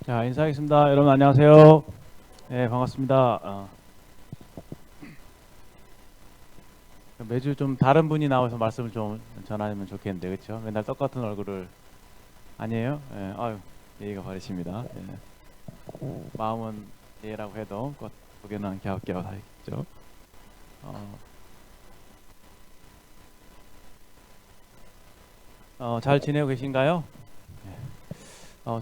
자, 인사하겠습니다. 여러분 안녕하세요. 네, 반갑습니다. 매주 좀 다른 분이 나와서 말씀을 좀 전하면 좋겠는데, 그렇죠? 맨날 똑같은 얼굴을 아니에요? 예, 아유, 예의가 바르십니다. 예. 마음은 예라고 해도 고개는 갸웃갸웃하겠죠. 어, 잘 지내고 계신가요?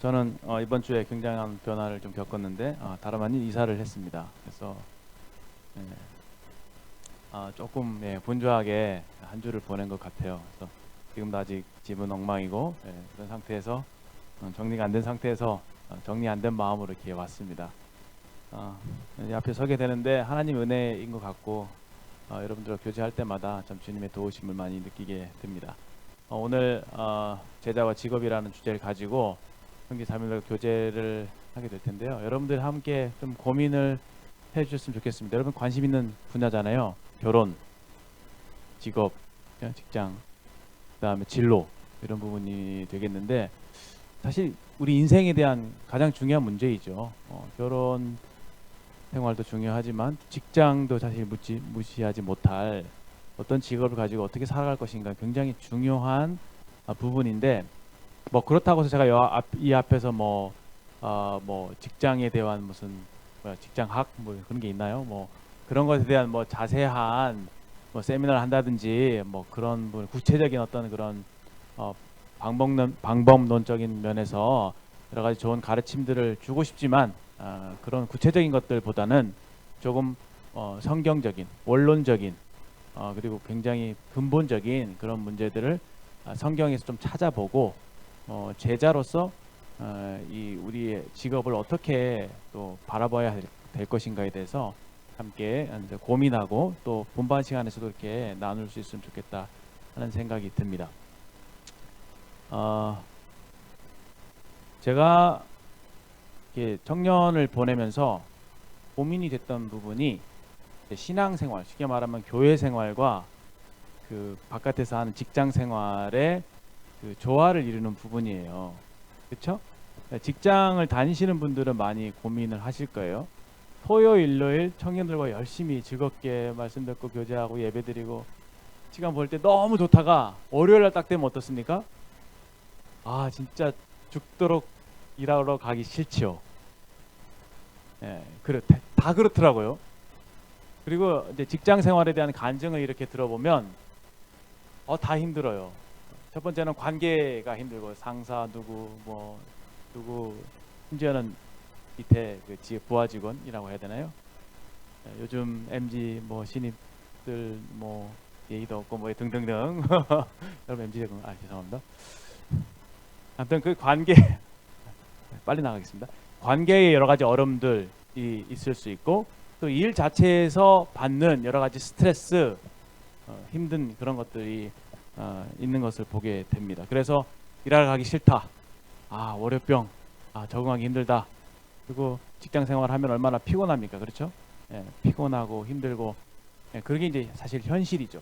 저는 이번 주에 굉장한 변화를 좀 겪었는데, 다름 아닌 이사를 했습니다. 그래서 예, 조금 분주하게 한 주를 보낸 것 같아요. 그래서 지금도 아직 집은 엉망이고 그런 상태에서 정리가 안 된 상태에서 정리 안 된 마음으로 이렇게 왔습니다. 이 앞에 서게 되는데 하나님 은혜인 것 같고 여러분들과 교제할 때마다 참 주님의 도우심을 많이 느끼게 됩니다. 오늘 제자와 직업이라는 주제를 가지고 형제 자매들과 교제를 하게 될 텐데요. 여러분들 함께 좀 고민을 해주셨으면 좋겠습니다. 여러분 관심 있는 분야잖아요. 결혼, 직업, 직장, 그다음에 진로 이런 부분이 되겠는데 사실 우리 인생에 대한 가장 중요한 문제이죠. 결혼 생활도 중요하지만 직장도 사실 무시하지 못할 어떤 직업을 가지고 어떻게 살아갈 것인가 굉장히 중요한 부분인데 뭐 그렇다고 해서 제가 이 앞에서 뭐 직장에 대한 무슨 직장학 뭐 그런 게 있나요? 뭐 그런 것에 대한 뭐 자세한 뭐 세미나를 한다든지 뭐 그런 구체적인 어떤 그런 어, 방법론적인 면에서 여러 가지 좋은 가르침들을 주고 싶지만 그런 구체적인 것들보다는 조금 성경적인 원론적인 그리고 굉장히 근본적인 그런 문제들을 성경에서 좀 찾아보고 제자로서 이 우리의 직업을 어떻게 또 바라봐야 될 것인가에 대해서 함께 고민하고 또 분반 시간에서도 이렇게 나눌 수 있으면 좋겠다 하는 생각이 듭니다. 제가 이렇게 청년을 보내면서 고민이 됐던 부분이 신앙생활, 쉽게 말하면 교회 생활과 그 바깥에서 하는 직장 생활의 그 조화를 이루는 부분이에요. 그렇죠? 직장을 다니시는 분들은 많이 고민을 하실 거예요. 토요일, 일요일 청년들과 열심히 즐겁게 말씀 듣고 교제하고 예배드리고 시간 볼 때 너무 좋다가 월요일 날 딱 되면 어떻습니까? 진짜 죽도록 일하러 가기 싫지요. 예, 다 그렇더라고요. 그리고 이제 직장 생활에 대한 간증을 이렇게 들어보면 다 힘들어요. 첫 번째는 관계가 힘들고 상사 누구 심지어는 밑에 그 부하 직원이라고 해야 되나요? 요즘 MZ 뭐 신입들 뭐 예의도 없고 뭐 등등등 여러분 MZ 군 죄송합니다. 아무튼 그 관계 빨리 나가겠습니다. 관계에 여러 가지 어려움들이 있을 수 있고 또 일 자체에서 받는 여러 가지 스트레스 힘든 그런 것들이 있는 것을 보게 됩니다. 그래서 일하러 가기 싫다. 월요병. 적응하기 힘들다. 그리고 직장 생활하면 얼마나 피곤합니까? 그렇죠? 피곤하고 힘들고 그게 이제 사실 현실이죠.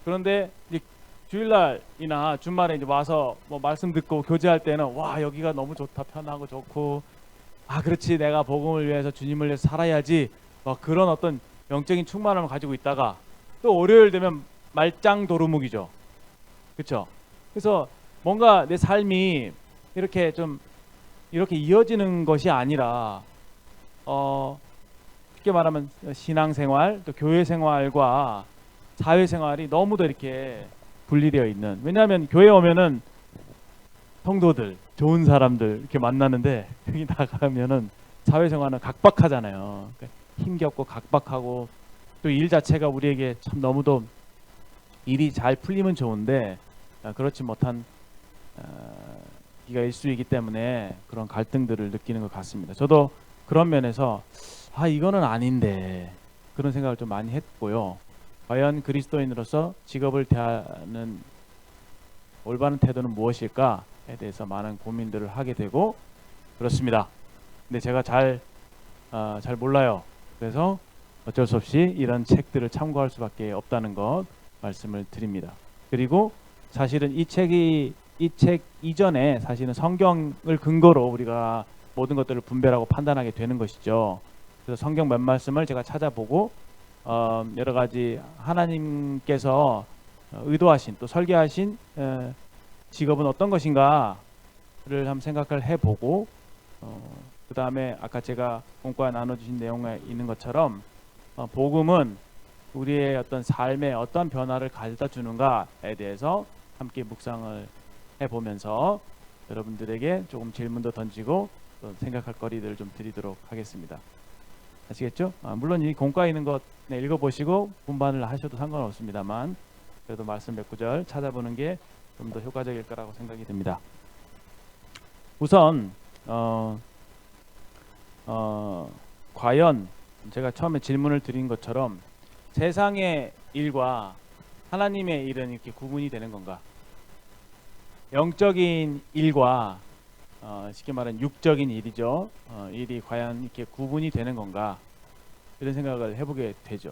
그런데 이제 주일날이나 주말에 이제 와서 뭐 말씀 듣고 교제할 때는 여기가 너무 좋다, 편하고 좋고 그렇지, 내가 복음을 위해서 주님을 위해서 살아야지 그런 어떤 영적인 충만함을 가지고 있다가 또 월요일 되면 말짱 도루묵이죠. 그렇죠? 그래서 뭔가 내 삶이 이렇게 이어지는 것이 아니라 쉽게 말하면 신앙생활 또 교회생활과 사회생활이 너무도 이렇게 분리되어 있는, 왜냐하면 교회 오면은 성도들 좋은 사람들 이렇게 만나는데 여기 나가면은 사회생활은 각박하잖아요. 그러니까 힘겹고 각박하고 또 일 자체가 우리에게 참 너무도 일이 잘 풀리면 좋은데 그렇지 못한 기가 일수이기 때문에 그런 갈등들을 느끼는 것 같습니다. 저도 그런 면에서 이거는 아닌데 그런 생각을 좀 많이 했고요. 과연 그리스도인으로서 직업을 대하는 올바른 태도는 무엇일까에 대해서 많은 고민들을 하게 되고 그렇습니다. 근데 제가 잘 몰라요. 그래서 어쩔 수 없이 이런 책들을 참고할 수밖에 없다는 것 말씀을 드립니다. 그리고 사실은 이 책 이전에 사실은 성경을 근거로 우리가 모든 것들을 분별하고 판단하게 되는 것이죠. 그래서 성경 몇 말씀을 제가 찾아보고 여러 가지 하나님께서 의도하신 또 설계하신 직업은 어떤 것인가를 한번 생각을 해보고 그 다음에 아까 제가 공과 나눠주신 내용에 있는 것처럼 복음은 우리의 어떤 삶에 어떤 변화를 가져다 주는가에 대해서 함께 묵상을 해보면서 여러분들에게 조금 질문도 던지고 또 생각할 거리들을 좀 드리도록 하겠습니다. 아시겠죠? 물론 이 공과에 있는 것 읽어보시고 분반을 하셔도 상관없습니다만 그래도 말씀 몇 구절 찾아보는 게 좀 더 효과적일 거라고 생각이 듭니다. 우선 과연 제가 처음에 질문을 드린 것처럼 세상의 일과 하나님의 일은 이렇게 구분이 되는 건가? 영적인 일과 쉽게 말하면 육적인 일이죠. 일이 과연 이렇게 구분이 되는 건가? 이런 생각을 해보게 되죠.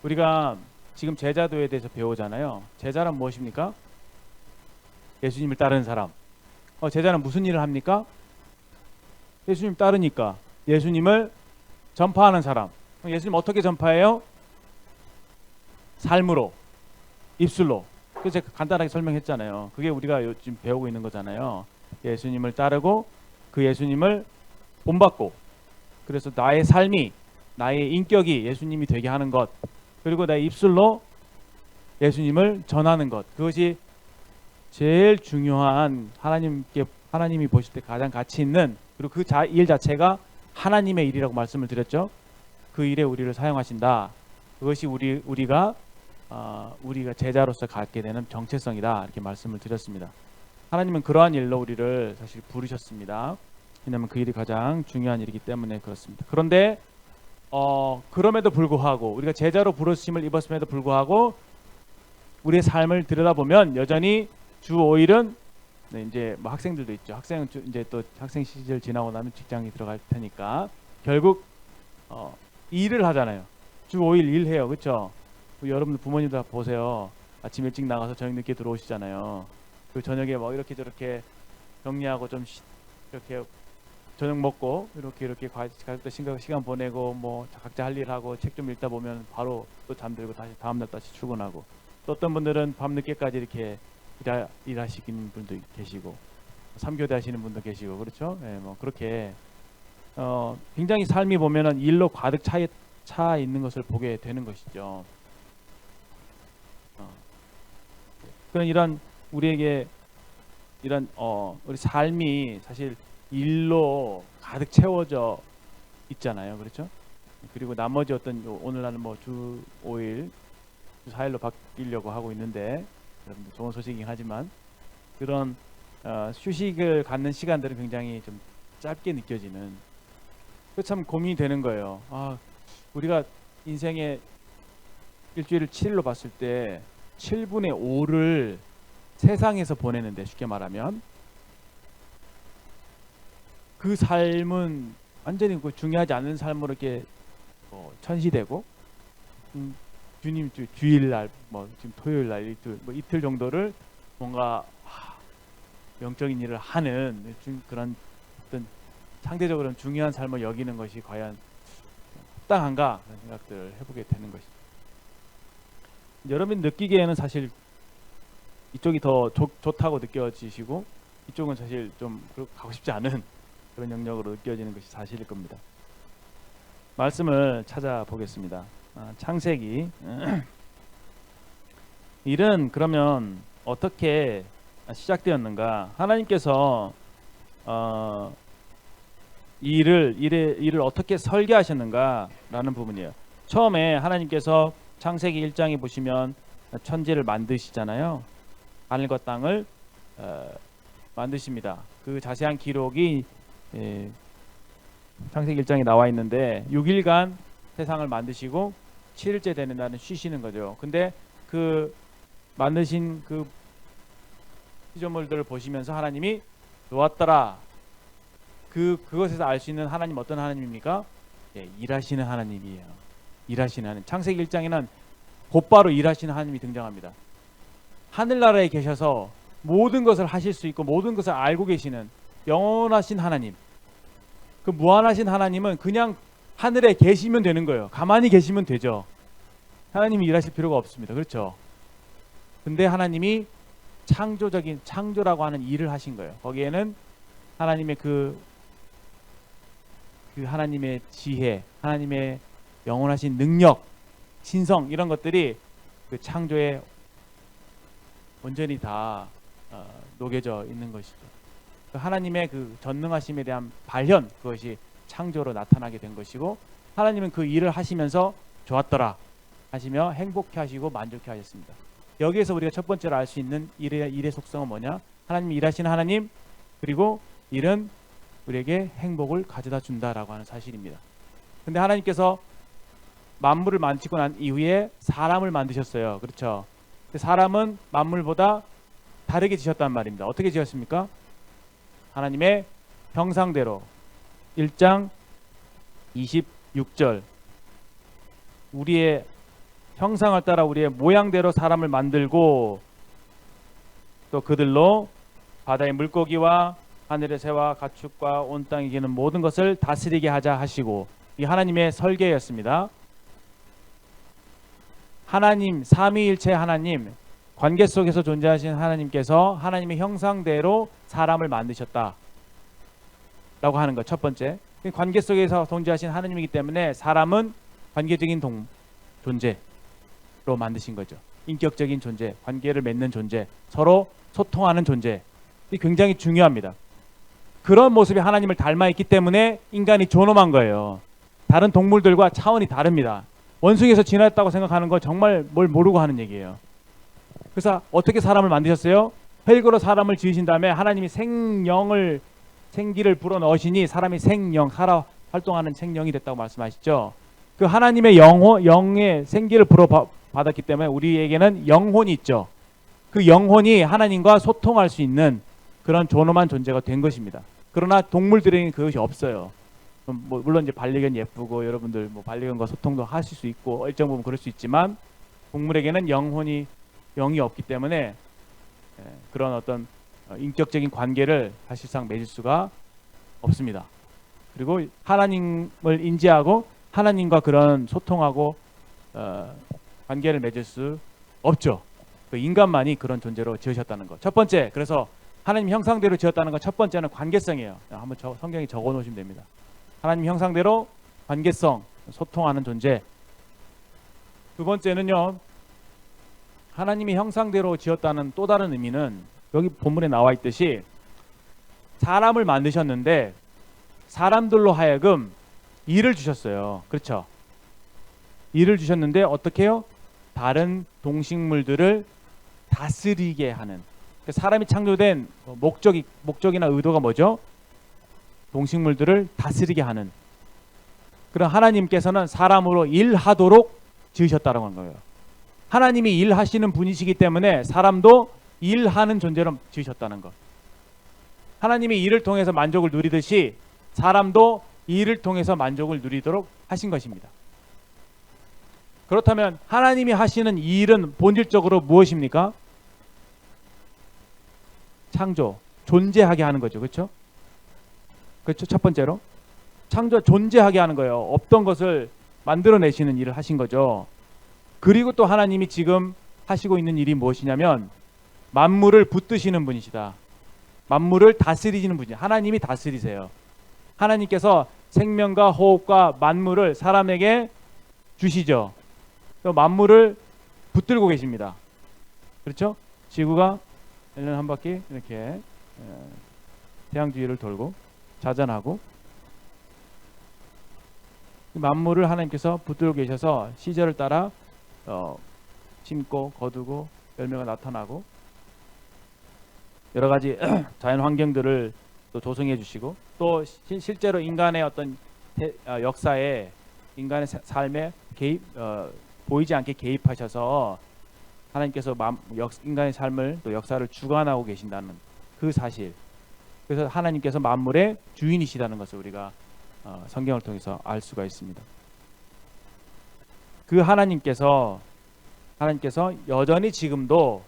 우리가 지금 제자도에 대해서 배우잖아요. 제자란 무엇입니까? 예수님을 따르는 사람. 제자는 무슨 일을 합니까? 예수님 따르니까 예수님을 전파하는 사람. 예수님 어떻게 전파해요? 삶으로, 입술로. 그래서 제가 간단하게 설명했잖아요. 그게 우리가 요즘 배우고 있는 거잖아요. 예수님을 따르고 그 예수님을 본받고 그래서 나의 삶이 나의 인격이 예수님이 되게 하는 것 그리고 나의 입술로 예수님을 전하는 것 그것이 제일 중요한 하나님이 보실 때 가장 가치 있는 그리고 그 일 자체가 하나님의 일이라고 말씀을 드렸죠. 그 일에 우리를 사용하신다. 그것이 우리가 제자로서 갖게 되는 정체성이다 이렇게 말씀을 드렸습니다. 하나님은 그러한 일로 우리를 사실 부르셨습니다. 왜냐하면 그 일이 가장 중요한 일이기 때문에 그렇습니다. 그런데 그럼에도 불구하고 우리가 제자로 부르심을 입었음에도 불구하고 우리의 삶을 들여다보면 여전히 주 5일은 이제 뭐 학생들도 있죠. 학생은 이제 또 학생 시절 지나고 나면 직장에 들어갈 테니까 결국 일을 하잖아요. 주 5일 일해요. 그렇죠? 여러분들 부모님들 보세요. 아침 일찍 나가서 저녁 늦게 들어오시잖아요. 그 저녁에 뭐 이렇게 저렇게 정리하고 좀 이렇게 저녁 먹고 이렇게 가족들 시간 보내고 뭐 각자 할 일 하고 책 좀 읽다 보면 바로 또 잠들고 다시 다음날 다시 출근하고 또 어떤 분들은 밤 늦게까지 이렇게 일하시는 분도 계시고 3교대 하시는 분도 계시고 그렇죠? 네, 뭐 그렇게 굉장히 삶이 보면은 일로 가득 차 있는 것을 보게 되는 것이죠. 그런 이런 우리에게 이런 우리 삶이 사실 일로 가득 채워져 있잖아요. 그렇죠? 그리고 나머지 어떤 오늘날은 뭐 주 5일, 주 4일로 바뀌려고 하고 있는데 여러분들 좋은 소식이긴 하지만 그런 휴식을 갖는 시간들은 굉장히 좀 짧게 느껴지는 그 참 고민이 되는 거예요. 우리가 인생의 일주일을 7일로 봤을 때 7분의 5를 세상에서 보내는데 쉽게 말하면 그 삶은 완전히 중요하지 않은 삶으로 이렇게 천시되고 주님 주일날 뭐 지금 토요일날 이틀 정도를 뭔가 영적인 일을 하는 그런 어떤 상대적으로 중요한 삶을 여기는 것이 과연 합당한가 그런 생각들을 해보게 되는 것이죠. 여러분 느끼기에는 사실 이쪽이 더 좋다고 느껴지시고 이쪽은 사실 좀 가고 싶지 않은 그런 영역으로 느껴지는 것이 사실일 겁니다. 말씀을 찾아보겠습니다. 창세기 일은 그러면 어떻게 시작되었는가? 하나님께서 일을 어떻게 설계하셨는가라는 부분이에요. 처음에 하나님께서 창세기 1장에 보시면 천지를 만드시잖아요. 하늘과 땅을 만드십니다. 그 자세한 기록이 창세기 1장에 나와 있는데 6일간 세상을 만드시고 7일째 되는 날은 쉬시는 거죠. 근데 그 만드신 그 피조물들을 보시면서 하나님이 좋았더라. 그것에서 알 수 있는 하나님 어떤 하나님입니까? 일하시는 하나님이에요. 일하시는 하나님. 창세기 1장에는 곧바로 일하시는 하나님이 등장합니다. 하늘나라에 계셔서 모든 것을 하실 수 있고 모든 것을 알고 계시는 영원하신 하나님. 그 무한하신 하나님은 그냥 하늘에 계시면 되는 거예요. 가만히 계시면 되죠. 하나님이 일하실 필요가 없습니다. 그렇죠? 근데 하나님이 창조라고 하는 일을 하신 거예요. 거기에는 하나님의 그 하나님의 지혜, 하나님의 영원하신 능력, 신성 이런 것들이 그 창조에 온전히 다 녹여져 있는 것이죠. 하나님의 그 전능하심에 대한 발현, 그것이 창조로 나타나게 된 것이고, 하나님은 그 일을 하시면서 좋았더라 하시며 행복해 하시고 만족해 하셨습니다. 여기에서 우리가 첫 번째로 알 수 있는 일의 속성은 뭐냐? 하나님이 일하시는 하나님, 그리고 일은 우리에게 행복을 가져다 준다라고 하는 사실입니다. 근데 하나님께서 만물을 만드시고 난 이후에 사람을 만드셨어요. 그렇죠? 사람은 만물보다 다르게 지셨단 말입니다. 어떻게 지었습니까? 하나님의 형상대로 1장 26절 우리의 형상을 따라 우리의 모양대로 사람을 만들고 또 그들로 바다의 물고기와 하늘의 새와 가축과 온 땅에 기는 모든 것을 다스리게 하자 하시고, 이 하나님의 설계였습니다. 하나님, 삼위일체 하나님, 관계 속에서 존재하신 하나님께서 하나님의 형상대로 사람을 만드셨다 라고 하는 것. 첫 번째, 관계 속에서 존재하신 하나님이기 때문에 사람은 관계적인 존재로 만드신 거죠. 인격적인 존재, 관계를 맺는 존재, 서로 소통하는 존재. 이 굉장히 중요합니다. 그런 모습이 하나님을 닮아 있기 때문에 인간이 존엄한 거예요. 다른 동물들과 차원이 다릅니다. 원숭이에서 진화했다고 생각하는 건 정말 뭘 모르고 하는 얘기예요. 그래서 어떻게 사람을 만드셨어요? 흙으로 사람을 지으신 다음에 하나님이 생기를 불어넣으시니 사람이 살아 활동하는 생명이 됐다고 말씀하시죠. 그 하나님의 영의 생기를 불어받았기 때문에 우리에게는 영혼이 있죠. 그 영혼이 하나님과 소통할 수 있는 그런 존엄한 존재가 된 것입니다. 그러나 동물들에게는 그것이 없어요. 물론 이제 반려견 예쁘고 여러분들 반려견과 소통도 하실 수 있고 일정 부분 그럴 수 있지만, 동물에게는 영이 없기 때문에 그런 어떤 인격적인 관계를 사실상 맺을 수가 없습니다. 그리고 하나님을 인지하고 하나님과 그런 소통하고 관계를 맺을 수 없죠. 그 인간만이 그런 존재로 지으셨다는 것. 첫 번째, 그래서 하나님 형상대로 지었다는 것 첫 번째는 관계성이에요. 한번 성경에 적어 놓으시면 됩니다. 하나님 형상대로 관계성, 소통하는 존재. 두 번째는요, 하나님이 형상대로 지었다는 또 다른 의미는 여기 본문에 나와 있듯이 사람을 만드셨는데 사람들로 하여금 일을 주셨어요. 그렇죠? 일을 주셨는데 어떻게 해요? 다른 동식물들을 다스리게 하는. 사람이 창조된 목적이나 의도가 뭐죠? 동식물들을 다스리게 하는. 그럼 하나님께서는 사람으로 일하도록 지으셨다는 거예요. 하나님이 일하시는 분이시기 때문에 사람도 일하는 존재로 지으셨다는 것. 하나님이 일을 통해서 만족을 누리듯이 사람도 일을 통해서 만족을 누리도록 하신 것입니다. 그렇다면 하나님이 하시는 이 일은 본질적으로 무엇입니까? 창조, 존재하게 하는 거죠. 그렇죠? 그렇죠? 첫 번째로 창조, 존재하게 하는 거예요. 없던 것을 만들어내시는 일을 하신 거죠. 그리고 또 하나님이 지금 하시고 있는 일이 무엇이냐면 만물을 붙드시는 분이시다. 만물을 다스리시는 분이에요. 하나님이 다스리세요. 하나님께서 생명과 호흡과 만물을 사람에게 주시죠. 또 만물을 붙들고 계십니다. 그렇죠? 지구가 1년 한 바퀴 이렇게 태양 주위를 돌고 자전하고, 만물을 하나님께서 붙들고 계셔서 시절을 따라 심고 거두고 열매가 나타나고 여러 가지 자연 환경들을 또 조성해 주시고, 또 실제로 인간의 어떤 역사에, 인간의 삶에 보이지 않게 개입하셔서 하나님께서 인간의 삶을 또 역사를 주관하고 계신다는 그 사실. 그래서 하나님께서 만물의 주인이시다는 것을 우리가 성경을 통해서 알 수가 있습니다. 그 하나님께서 여전히 지금도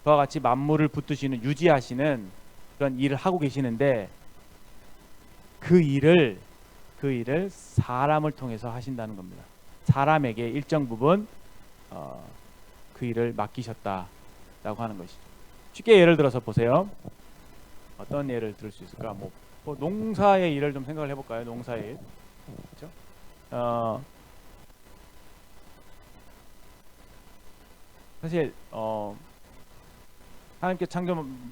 그와 같이 만물을 붙드시는, 유지하시는 그런 일을 하고 계시는데, 그 일을 그 일을 사람을 통해서 하신다는 겁니다. 사람에게 일정 부분 그 일을 맡기셨다라고 하는 것이죠. 쉽게 예를 들어서 보세요. 어떤 예를 들을 수 있을까? 뭐 농사의 일을 좀 생각을 해볼까요? 농사의 일, 그렇죠? 사실 하나님께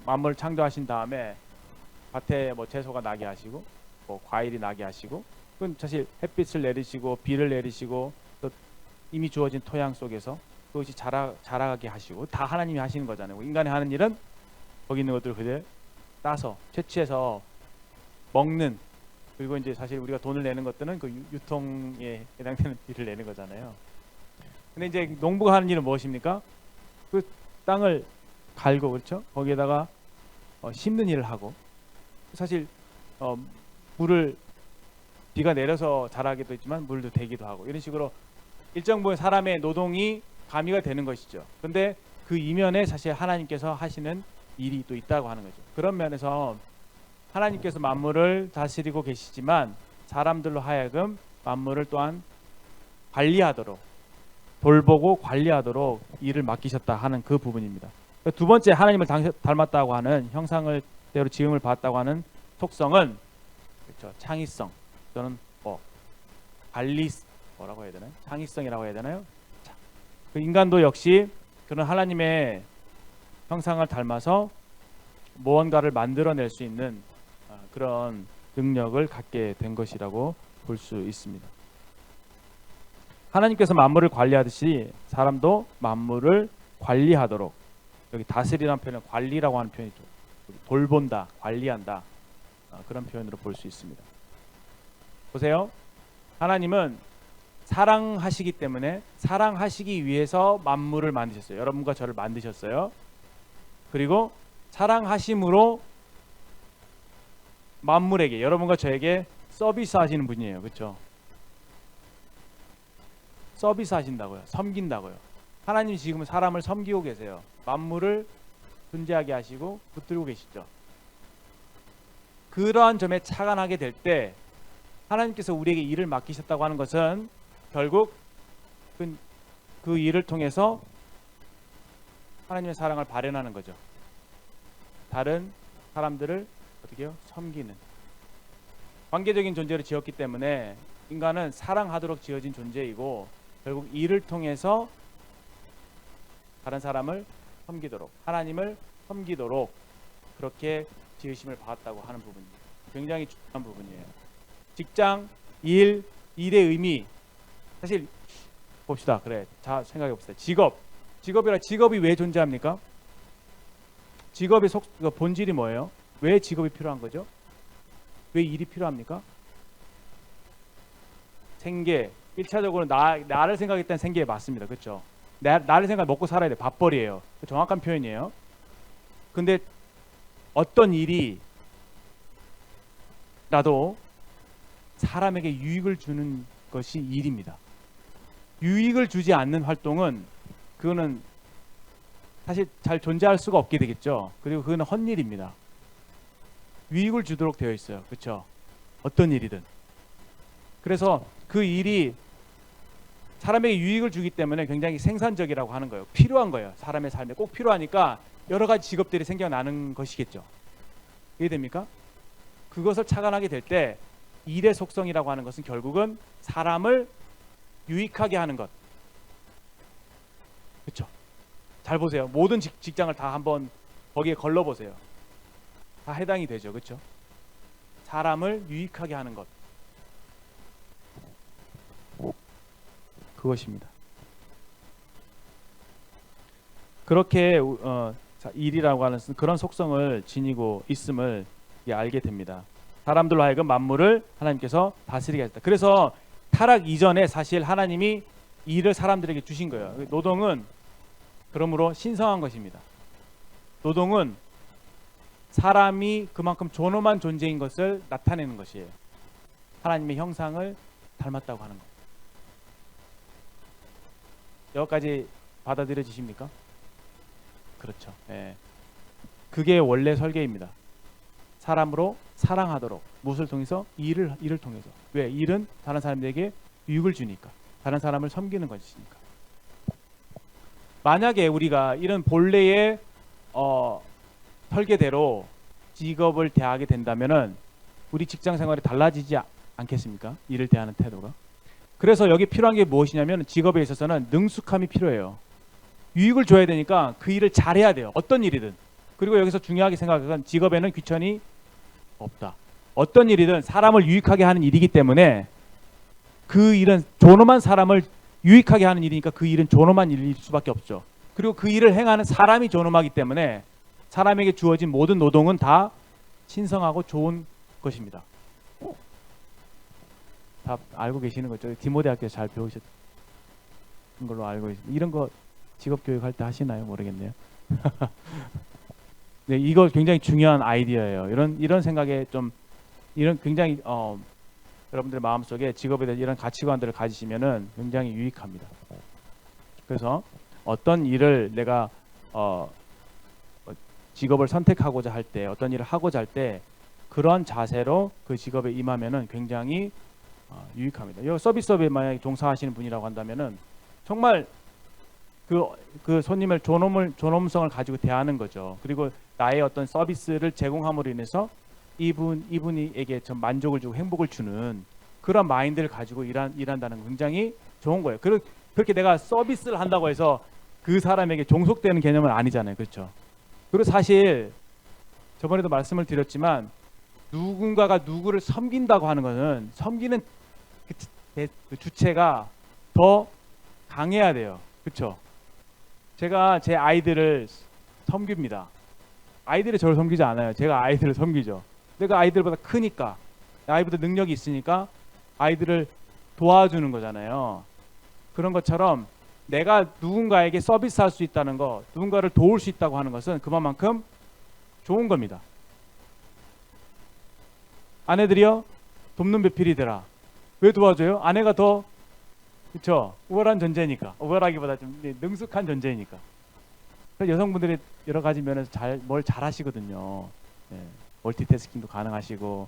만물을 창조하신 다음에 밭에 뭐 채소가 나게 하시고 뭐 과일이 나게 하시고, 그건 사실 햇빛을 내리시고 비를 내리시고 또 이미 주어진 토양 속에서 그것이 자라게 하시고 다 하나님이 하시는 거잖아요. 인간이 하는 일은 거기 있는 것들을 그대로 따서 채취해서 먹는, 그리고 이제 사실 우리가 돈을 내는 것들은 그 유통에 해당되는 비를 내는 거잖아요. 근데 이제 농부가 하는 일은 무엇입니까? 그 땅을 갈고, 그렇죠? 거기에다가 심는 일을 하고, 사실 물을 비가 내려서 자라기도 있지만 물도 대기도 하고, 이런 식으로 일정 부분 사람의 노동이 가미가 되는 것이죠. 근데 그 이면에 사실 하나님께서 하시는 일이 또 있다고 하는 거죠. 그런 면에서 하나님께서 만물을 다스리고 계시지만 사람들로 하여금 만물을 또한 관리하도록, 돌보고 관리하도록 일을 맡기셨다 하는 그 부분입니다. 두 번째, 하나님을 닮았다고 하는, 형상을 대로 지음을 받았다고 하는 속성은, 그렇죠, 창의성 또는 관리, 뭐라고 해야 되나요? 창의성이라고 해야 되나요? 그 인간도 역시 그런 하나님의 형상을 닮아서 무언가를 만들어낼 수 있는 그런 능력을 갖게 된 것이라고 볼 수 있습니다. 하나님께서 만물을 관리하듯이 사람도 만물을 관리하도록, 여기 다스리라는 표현은 관리라고 하는 표현이죠. 돌본다, 관리한다, 그런 표현으로 볼 수 있습니다. 보세요. 하나님은 사랑하시기 때문에 사랑하시기 위해서 만물을 만드셨어요. 여러분과 저를 만드셨어요. 그리고 사랑하심으로 만물에게, 여러분과 저에게 서비스 하시는 분이에요. 그렇죠? 서비스 하신다고요. 섬긴다고요. 하나님이 지금 사람을 섬기고 계세요. 만물을 존재하게 하시고 붙들고 계시죠. 그러한 점에 착안하게 될 때 하나님께서 우리에게 일을 맡기셨다고 하는 것은 결국 그 일을 통해서 하나님의 사랑을 발현하는 거죠. 다른 사람들을 어떻게 해요? 섬기는, 관계적인 존재로 지었기 때문에 인간은 사랑하도록 지어진 존재이고, 결국 일을 통해서 다른 사람을 섬기도록, 하나님을 섬기도록 그렇게 지으심을 받았다고 하는 부분입니다. 굉장히 중요한 부분이에요. 직장, 일의 의미, 사실 봅시다. 그래, 자, 생각해 봅시다. 직업이 왜 존재합니까? 직업의 본질이 뭐예요? 왜 직업이 필요한 거죠? 왜 일이 필요합니까? 생계, 1차적으로 나를 생각했던 생계에 맞습니다. 그렇죠? 나를 생각, 먹고 살아야 돼. 밥벌이에요. 정확한 표현이에요. 근데 어떤 일이 라도 사람에게 유익을 주는 것이 일입니다. 유익을 주지 않는 활동은 그거는 사실 잘 존재할 수가 없게 되겠죠. 그리고 그거는 헛일입니다. 유익을 주도록 되어 있어요. 그렇죠? 어떤 일이든. 그래서 그 일이 사람에게 유익을 주기 때문에 굉장히 생산적이라고 하는 거예요. 필요한 거예요. 사람의 삶에 꼭 필요하니까 여러 가지 직업들이 생겨나는 것이겠죠. 이해됩니까? 그것을 착안하게 될 때 일의 속성이라고 하는 것은 결국은 사람을 유익하게 하는 것. 그렇죠? 잘 보세요. 모든 직장을 다 한번 거기에 걸러보세요. 다 해당이 되죠. 그렇죠? 사람을 유익하게 하는 것. 그것입니다. 그렇게 일이라고 하는 그런 속성을 지니고 있음을 알게 됩니다. 사람들로 하여금 만물을 하나님께서 다스리게 하셨다. 그래서 타락 이전에 사실 하나님이 일을 사람들에게 주신 거예요. 노동은 그러므로 신성한 것입니다. 노동은 사람이 그만큼 존엄한 존재인 것을 나타내는 것이에요. 하나님의 형상을 닮았다고 하는 것. 여기까지 받아들여지십니까? 그렇죠. 예. 그게 원래 설계입니다. 사람으로 사랑하도록. 무엇을 통해서? 일을 통해서. 왜? 일은 다른 사람들에게 유익을 주니까. 다른 사람을 섬기는 것이니까. 만약에 우리가 이런 본래의 설계대로 직업을 대하게 된다면은 우리 직장 생활이 달라지지 않겠습니까? 일을 대하는 태도가. 그래서 여기 필요한 게 무엇이냐면 직업에 있어서는 능숙함이 필요해요. 유익을 줘야 되니까 그 일을 잘해야 돼요. 어떤 일이든. 그리고 여기서 중요하게 생각하건 직업에는 귀천이 없다. 어떤 일이든 사람을 유익하게 하는 일이기 때문에 그 일은 존엄한 사람을 유익하게 하는 일이니까 그 일은 존엄한 일일 수밖에 없죠. 그리고 그 일을 행하는 사람이 존엄하기 때문에 사람에게 주어진 모든 노동은 다 신성하고 좋은 것입니다. 다 알고 계시는 거죠. 디모데학교에서 잘 배우셨던 걸로 알고 있습니다. 이런 거 직업 교육할 때 하시나요? 모르겠네요. 네, 이거 굉장히 중요한 아이디어예요. 이런 생각에 좀 이런 굉장히 여러분들의 마음속에 직업에 대한 이런 가치관들을 가지시면은 굉장히 유익합니다. 그래서 어떤 일을 내가 직업을 선택하고자 할 때, 어떤 일을 하고자 할 때 그런 자세로 그 직업에 임하면은 굉장히 유익합니다. 여기 서비스업에 만약에 종사하시는 분이라고 한다면은 정말 그 손님을 존엄성을 가지고 대하는 거죠. 그리고 나의 어떤 서비스를 제공함으로 인해서 이분에게 좀 만족을 주고 행복을 주는 그런 마인드를 가지고 일한다는 건 굉장히 좋은 거예요. 그렇게 내가 서비스를 한다고 해서 그 사람에게 종속되는 개념은 아니잖아요. 그렇죠? 그리고 사실 저번에도 말씀을 드렸지만 누군가가 누구를 섬긴다고 하는 것은 섬기는 그 주체가 더 강해야 돼요. 그렇죠? 제가 제 아이들을 섬깁니다. 아이들이 저를 섬기지 않아요. 제가 아이들을 섬기죠. 내가 아이들보다 크니까, 아이보다 능력이 있으니까 아이들을 도와주는 거잖아요. 그런 것처럼 내가 누군가에게 서비스할 수 있다는 거, 누군가를 도울 수 있다고 하는 것은 그만큼 좋은 겁니다. 아내들이요, 돕는 배필이 되라. 왜 도와줘요? 아내가 더 그렇죠. 우월한 존재니까. 우월하기보다 좀 능숙한 존재니까. 여성분들이 여러 가지 면에서 뭘 잘하시거든요. 네, 멀티태스킹도 가능하시고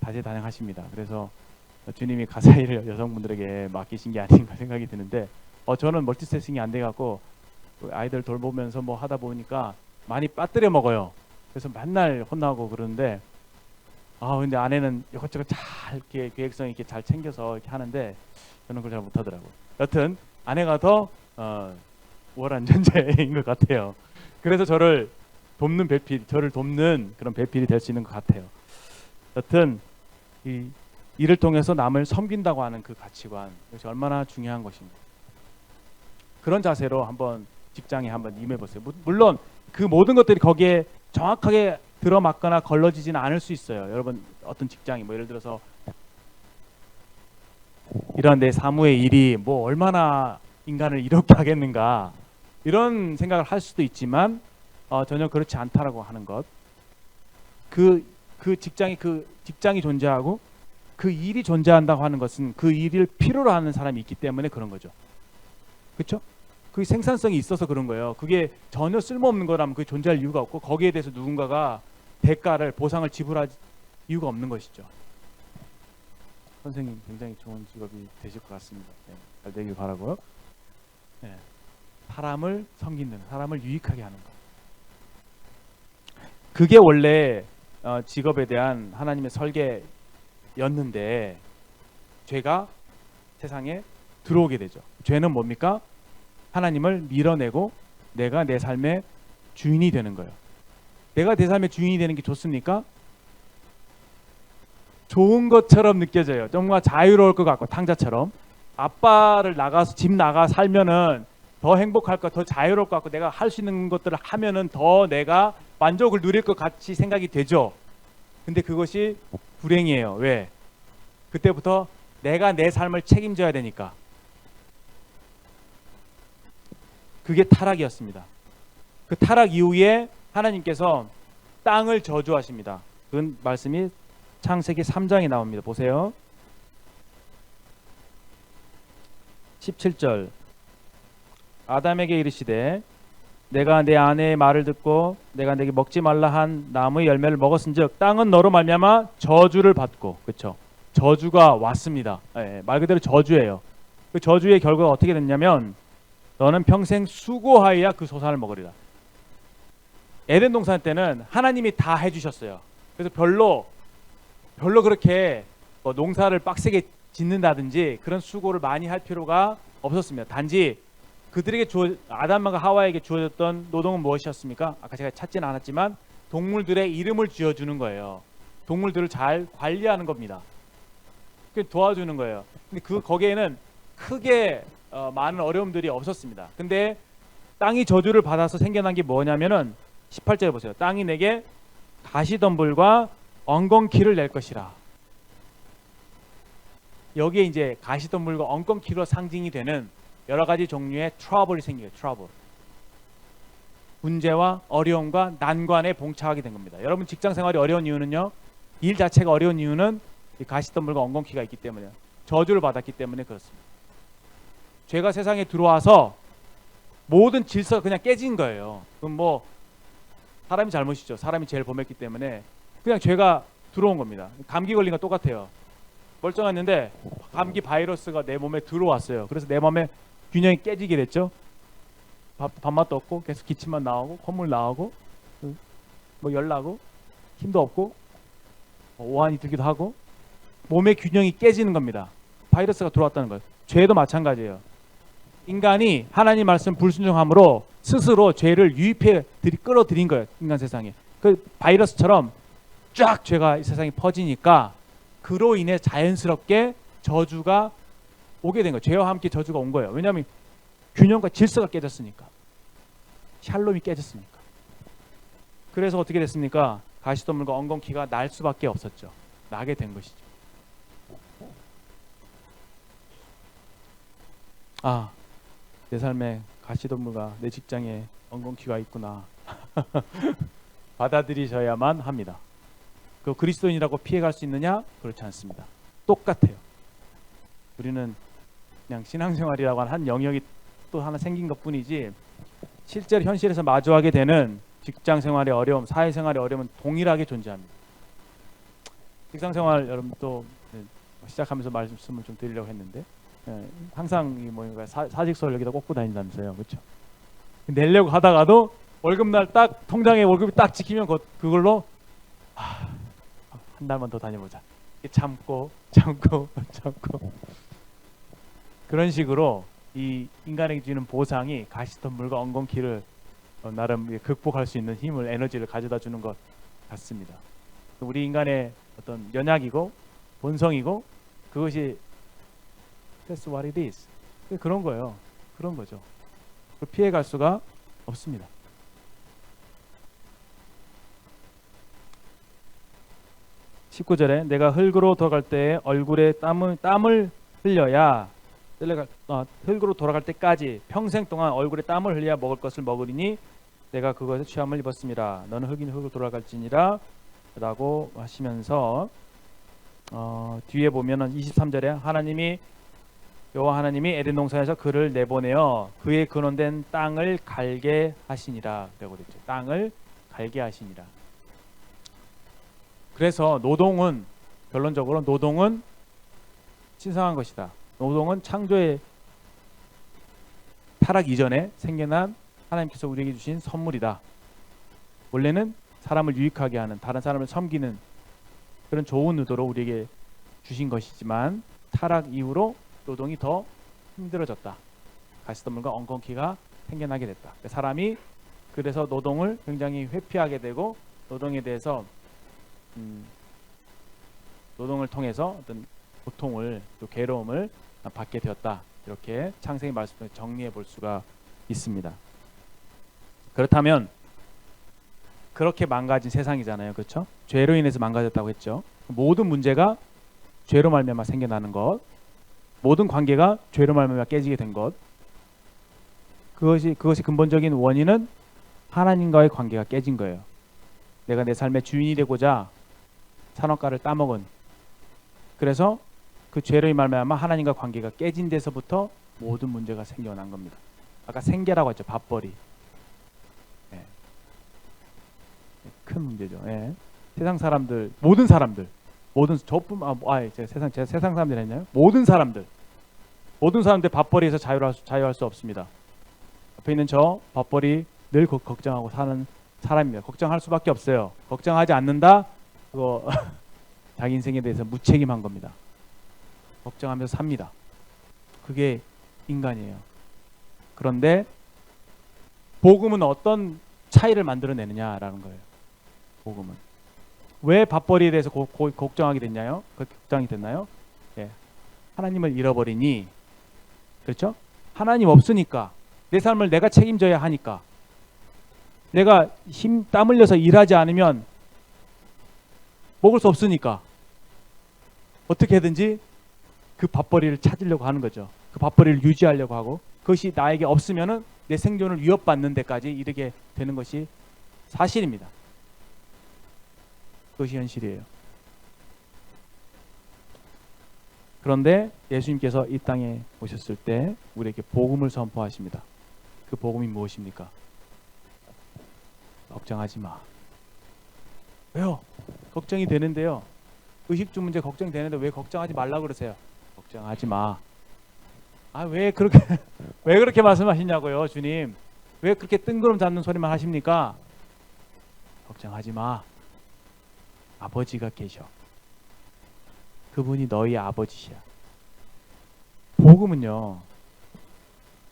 다재다능하십니다. 그래서 주님이 가사 일을 여성분들에게 맡기신 게 아닌가 생각이 드는데 저는 멀티태스킹이 안 돼갖고 아이들 돌보면서 뭐 하다 보니까 많이 빠뜨려 먹어요. 그래서 맨날 혼나고 그러는데 근데 아내는 이것저것 잘 이렇게 계획성 있게 잘 챙겨서 이렇게 하는데 저는 그걸 잘 못하더라고요. 여튼 아내가 더 우월한 존재인 것 같아요. 그래서 저를 돕는 그런 배필이 될 수 있는 것 같아요. 여튼 이 일을 통해서 남을 섬긴다고 하는 그 가치관, 이것이 얼마나 중요한 것인가. 그런 자세로 한번 직장에 한번 임해보세요. 물론 그 모든 것들이 거기에 정확하게 들어맞거나 걸러지지는 않을 수 있어요. 여러분 어떤 직장이 뭐 예를 들어서 이런 내 사무의 일이 뭐 얼마나 인간을 이롭게 하겠는가 이런 생각을 할 수도 있지만 전혀 그렇지 않다라고 하는 것. 그 직장이 존재하고 그 일이 존재한다고 하는 것은 그 일을 필요로 하는 사람이 있기 때문에 그런 거죠. 그렇죠? 그 생산성이 있어서 그런 거예요. 그게 전혀 쓸모없는 거라면 그게 존재할 이유가 없고 거기에 대해서 누군가가 대가를 보상을 지불할 이유가 없는 것이죠. 선생님 굉장히 좋은 직업이 되실 것 같습니다. 네, 잘 되길 바라고요. 네, 사람을 섬기는, 사람을 유익하게 하는 것. 그게 원래 직업에 대한 하나님의 설계였는데 죄가 세상에 들어오게 되죠. 죄는 뭡니까? 하나님을 밀어내고 내가 내 삶의 주인이 되는 거예요. 내가 내 삶의 주인이 되는 게 좋습니까? 좋은 것처럼 느껴져요. 정말 자유로울 것 같고 탕자처럼. 아빠를 나가서 집 나가 살면은 더 행복할 것, 더 자유로울 것 같고 내가 할 수 있는 것들을 하면은 더 내가 만족을 누릴 것 같이 생각이 되죠. 근데 그것이 불행이에요. 왜? 그때부터 내가 내 삶을 책임져야 되니까. 그게 타락이었습니다. 그 타락 이후에 하나님께서 땅을 저주하십니다. 그 말씀이 창세기 3장에 나옵니다. 보세요. 17절 아담에게 이르시되 내가 내 아내의 말을 듣고 내가 내게 먹지 말라 한 나무의 열매를 먹었은즉 땅은 너로 말미암아 저주를 받고, 그렇죠? 저주가 왔습니다. 예, 말 그대로 저주예요. 그 저주의 결과가 어떻게 됐냐면 너는 평생 수고하여야 그 소산을 먹으리라. 에덴 동산 때는 하나님이 다 해주셨어요. 그래서 별로 그렇게 농사를 빡세게 짓는다든지 그런 수고를 많이 할 필요가 없었습니다. 단지 그들에게 아담과 하와에게 주어졌던 노동은 무엇이었습니까? 아까 제가 찾지는 않았지만 동물들의 이름을 지어주는 거예요. 동물들을 잘 관리하는 겁니다. 도와주는 거예요. 근데 거기에는 크게 많은 어려움들이 없었습니다. 근데 땅이 저주를 받아서 생겨난 게 뭐냐면은 18절에 보세요. 땅이 내게 가시덤불과 엉겅퀴를 낼 것이라. 여기에 이제 가시덤불과 엉겅퀴로 상징이 되는 여러 가지 종류의 트러블이 생겨요. 트러블. 문제와 어려움과 난관에 봉착하게 된 겁니다. 여러분 직장 생활이 어려운 이유는요. 일 자체가 어려운 이유는 이 가시덤불과 엉겅퀴가 있기 때문에, 저주를 받았기 때문에 그렇습니다. 죄가 세상에 들어와서 모든 질서가 그냥 깨진 거예요. 그럼 뭐 사람이 잘못이죠. 사람이 제일 범했기 때문에 그냥 죄가 들어온 겁니다. 감기 걸린 거 똑같아요. 멀쩡했는데 감기 바이러스가 내 몸에 들어왔어요. 그래서 내 몸에 균형이 깨지게 됐죠. 밥맛도 없고 계속 기침만 나오고 콧물 나오고 뭐 열 나고 힘도 없고 오한이 들기도 하고 몸의 균형이 깨지는 겁니다. 바이러스가 들어왔다는 거예요. 죄도 마찬가지예요. 인간이 하나님 말씀 불순종함으로 스스로 죄를 유입해 끌어들인 거예요. 인간 세상에. 그 바이러스처럼 쫙 죄가 이 세상에 퍼지니까 그로 인해 자연스럽게 저주가 오게 된 거예요. 죄와 함께 저주가 온 거예요. 왜냐하면 균형과 질서가 깨졌으니까. 샬롬이 깨졌으니까. 그래서 어떻게 됐습니까? 가시덤불과 엉겅퀴가 날 수밖에 없었죠. 나게 된 것이죠. 아, 내 삶에 가시덤불과 내 직장에 엉겅퀴가 있구나. 받아들이셔야만 합니다. 그 그리스도인이라고 피해갈 수 있느냐? 그렇지 않습니다. 똑같아요. 우리는 그냥 신앙생활이라고 하는 한 영역이 또 하나 생긴 것뿐이지 실제로 현실에서 마주하게 되는 직장생활의 어려움, 사회생활의 어려움은 동일하게 존재합니다. 직장생활 여러분 또 시작하면서 말씀을 좀 드리려고 했는데 항상 사직서를 여기다 꽂고 다닌다면서요. 그렇죠? 내려고 하다가도 월급날 딱 통장에 월급이 딱 찍히면 그걸로 한 달만 더 다녀보자. 참고 그런 식으로 이 인간에게 주는 보상이 가시덤불과 엉겅퀴를 나름 극복할 수 있는 힘을, 에너지를 가져다 주는 것 같습니다. 우리 인간의 어떤 연약이고 본성이고 그것이 That's what it is. 그런 거예요. 그런 거죠. 피해갈 수가 없습니다. (19절에) 내가 흙으로 돌아갈 때에 얼굴에 땀을 흘려야 흙으로 돌아갈 때까지 평생 동안 얼굴에 땀을 흘려야 먹을 것을 먹으리니 내가 그것에 취함을 입었습니다. 너는 흙이니 흙으로 돌아갈지니라 라고 하시면서 뒤에 보면은 23절에 여호와 하나님이 에덴 동산에서 그를 내보내어 그의 근원된 땅을 갈게 하시니라 라고 그랬죠. 땅을 갈게 하시니라. 그래서 결론적으로 노동은 신성한 것이다. 노동은 창조의 타락 이전에 생겨난 하나님께서 우리에게 주신 선물이다. 원래는 사람을 유익하게 하는, 다른 사람을 섬기는 그런 좋은 의도로 우리에게 주신 것이지만 타락 이후로 노동이 더 힘들어졌다. 가시덤불과 엉겅퀴가 생겨나게 됐다. 사람이 그래서 노동을 굉장히 회피하게 되고 노동에 대해서 노동을 통해서 어떤 고통을 또 괴로움을 받게 되었다. 이렇게 창세기 말씀을 정리해 볼 수가 있습니다. 그렇다면 그렇게 망가진 세상이잖아요. 그렇죠? 죄로 인해서 망가졌다고 했죠. 모든 문제가 죄로 말미암아 생겨나는 것, 모든 관계가 죄로 말미암아 깨지게 된 것, 그것이 근본적인 원인은 하나님과의 관계가 깨진 거예요. 내가 내 삶의 주인이 되고자 산업가를 따먹은, 그래서 그 죄로 말미암아 하나님과 관계가 깨진 데서부터 모든 문제가 생겨난 겁니다. 아까 생계라고 했죠. 밥벌이. 큰 문제죠. 예. 세상 사람들, 모든 사람들, 모든 저뿐 제가 세상 사람들 했나요? 모든 사람들 밥벌이에서 자유할 수 없습니다. 앞에 있는 저 밥벌이 늘 걱정하고 사는 사람입니다. 걱정할 수밖에 없어요. 걱정하지 않는다? 그거 자기 인생에 대해서 무책임한 겁니다. 걱정하면서 삽니다. 그게 인간이에요. 그런데 복음은 어떤 차이를 만들어내느냐라는 거예요. 복음은 왜 밥벌이에 대해서 걱정하게 됐나요? 걱정이 됐나요? 예. 하나님을 잃어버리니, 그렇죠? 하나님 없으니까 내 삶을 내가 책임져야 하니까, 내가 땀 흘려서 일하지 않으면 먹을 수 없으니까 어떻게든지 그 밥벌이를 찾으려고 하는 거죠. 그 밥벌이를 유지하려고 하고, 그것이 나에게 없으면은 내 생존을 위협받는 데까지 이르게 되는 것이 사실입니다. 그것이 현실이에요. 그런데 예수님께서 이 땅에 오셨을 때 우리에게 복음을 선포하십니다. 그 복음이 무엇입니까? 걱정하지 마. 왜요? 걱정이 되는데요. 의식주 문제 걱정이 되는데 왜 걱정하지 말라고 그러세요? 걱정하지 마. 왜 그렇게 말씀하시냐고요, 주님. 왜 그렇게 뜬구름 잡는 소리만 하십니까? 걱정하지 마. 아버지가 계셔. 그분이 너희 아버지시야. 복음은요,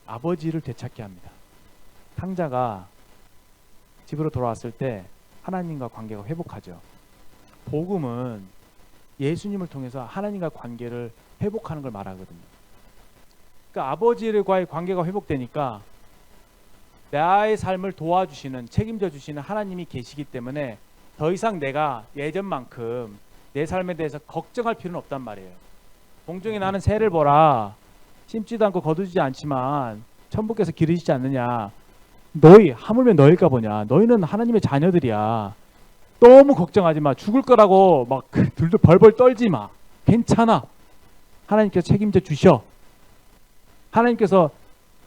아버지를 되찾게 합니다. 탕자가 집으로 돌아왔을 때 하나님과 관계가 회복하죠. 복음은 예수님을 통해서 하나님과 관계를 회복하는 걸 말하거든요. 그러니까 아버지와의 관계가 회복되니까 나의 삶을 도와주시는, 책임져 주시는 하나님이 계시기 때문에 더 이상 내가 예전만큼 내 삶에 대해서 걱정할 필요는 없단 말이에요. 공중에 나는 새를 보라. 심지도 않고 거두지 않지만 천부께서 기르시지 않느냐. 하물며 너희일까 보냐. 너희는 하나님의 자녀들이야. 너무 걱정하지 마. 죽을 거라고 막 둘도 벌벌 떨지 마. 괜찮아. 하나님께서 책임져 주셔. 하나님께서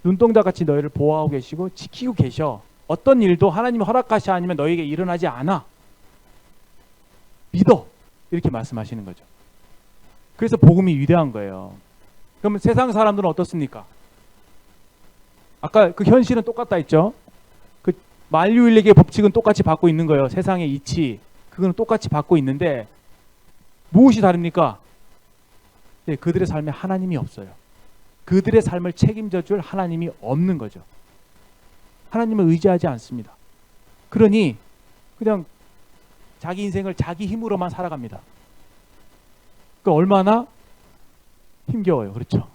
눈동자같이 너희를 보호하고 계시고 지키고 계셔. 어떤 일도 하나님이 허락하시 아니면 너희에게 일어나지 않아. 믿어. 이렇게 말씀하시는 거죠. 그래서 복음이 위대한 거예요. 그러면 세상 사람들은 어떻습니까? 아까 그 현실은 똑같다 했죠. 그 만유인력의 법칙은 똑같이 받고 있는 거예요. 세상의 이치, 그거는 똑같이 받고 있는데 무엇이 다릅니까? 네, 그들의 삶에 하나님이 없어요. 그들의 삶을 책임져 줄 하나님이 없는 거죠. 하나님을 의지하지 않습니다. 그러니 그냥 자기 인생을 자기 힘으로만 살아갑니다. 그 얼마나 힘겨워요. 그렇죠?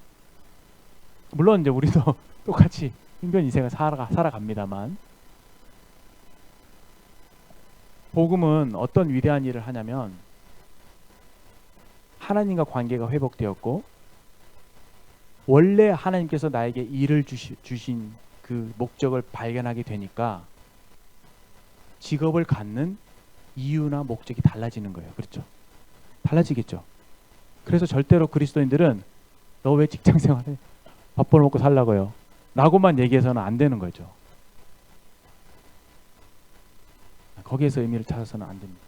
물론 이제 우리도 똑같이 힘든 인생을 살아갑니다만, 복음은 어떤 위대한 일을 하냐면 하나님과 관계가 회복되었고, 원래 하나님께서 나에게 일을 주신 그 목적을 발견하게 되니까 직업을 갖는 이유나 목적이 달라지는 거예요. 그렇죠? 달라지겠죠. 그래서 절대로 그리스도인들은 너 왜 직장 생활해? 밥 벌어먹고 살라고요? 라고만 얘기해서는 안 되는 거죠. 거기에서 의미를 찾아서는 안 됩니다.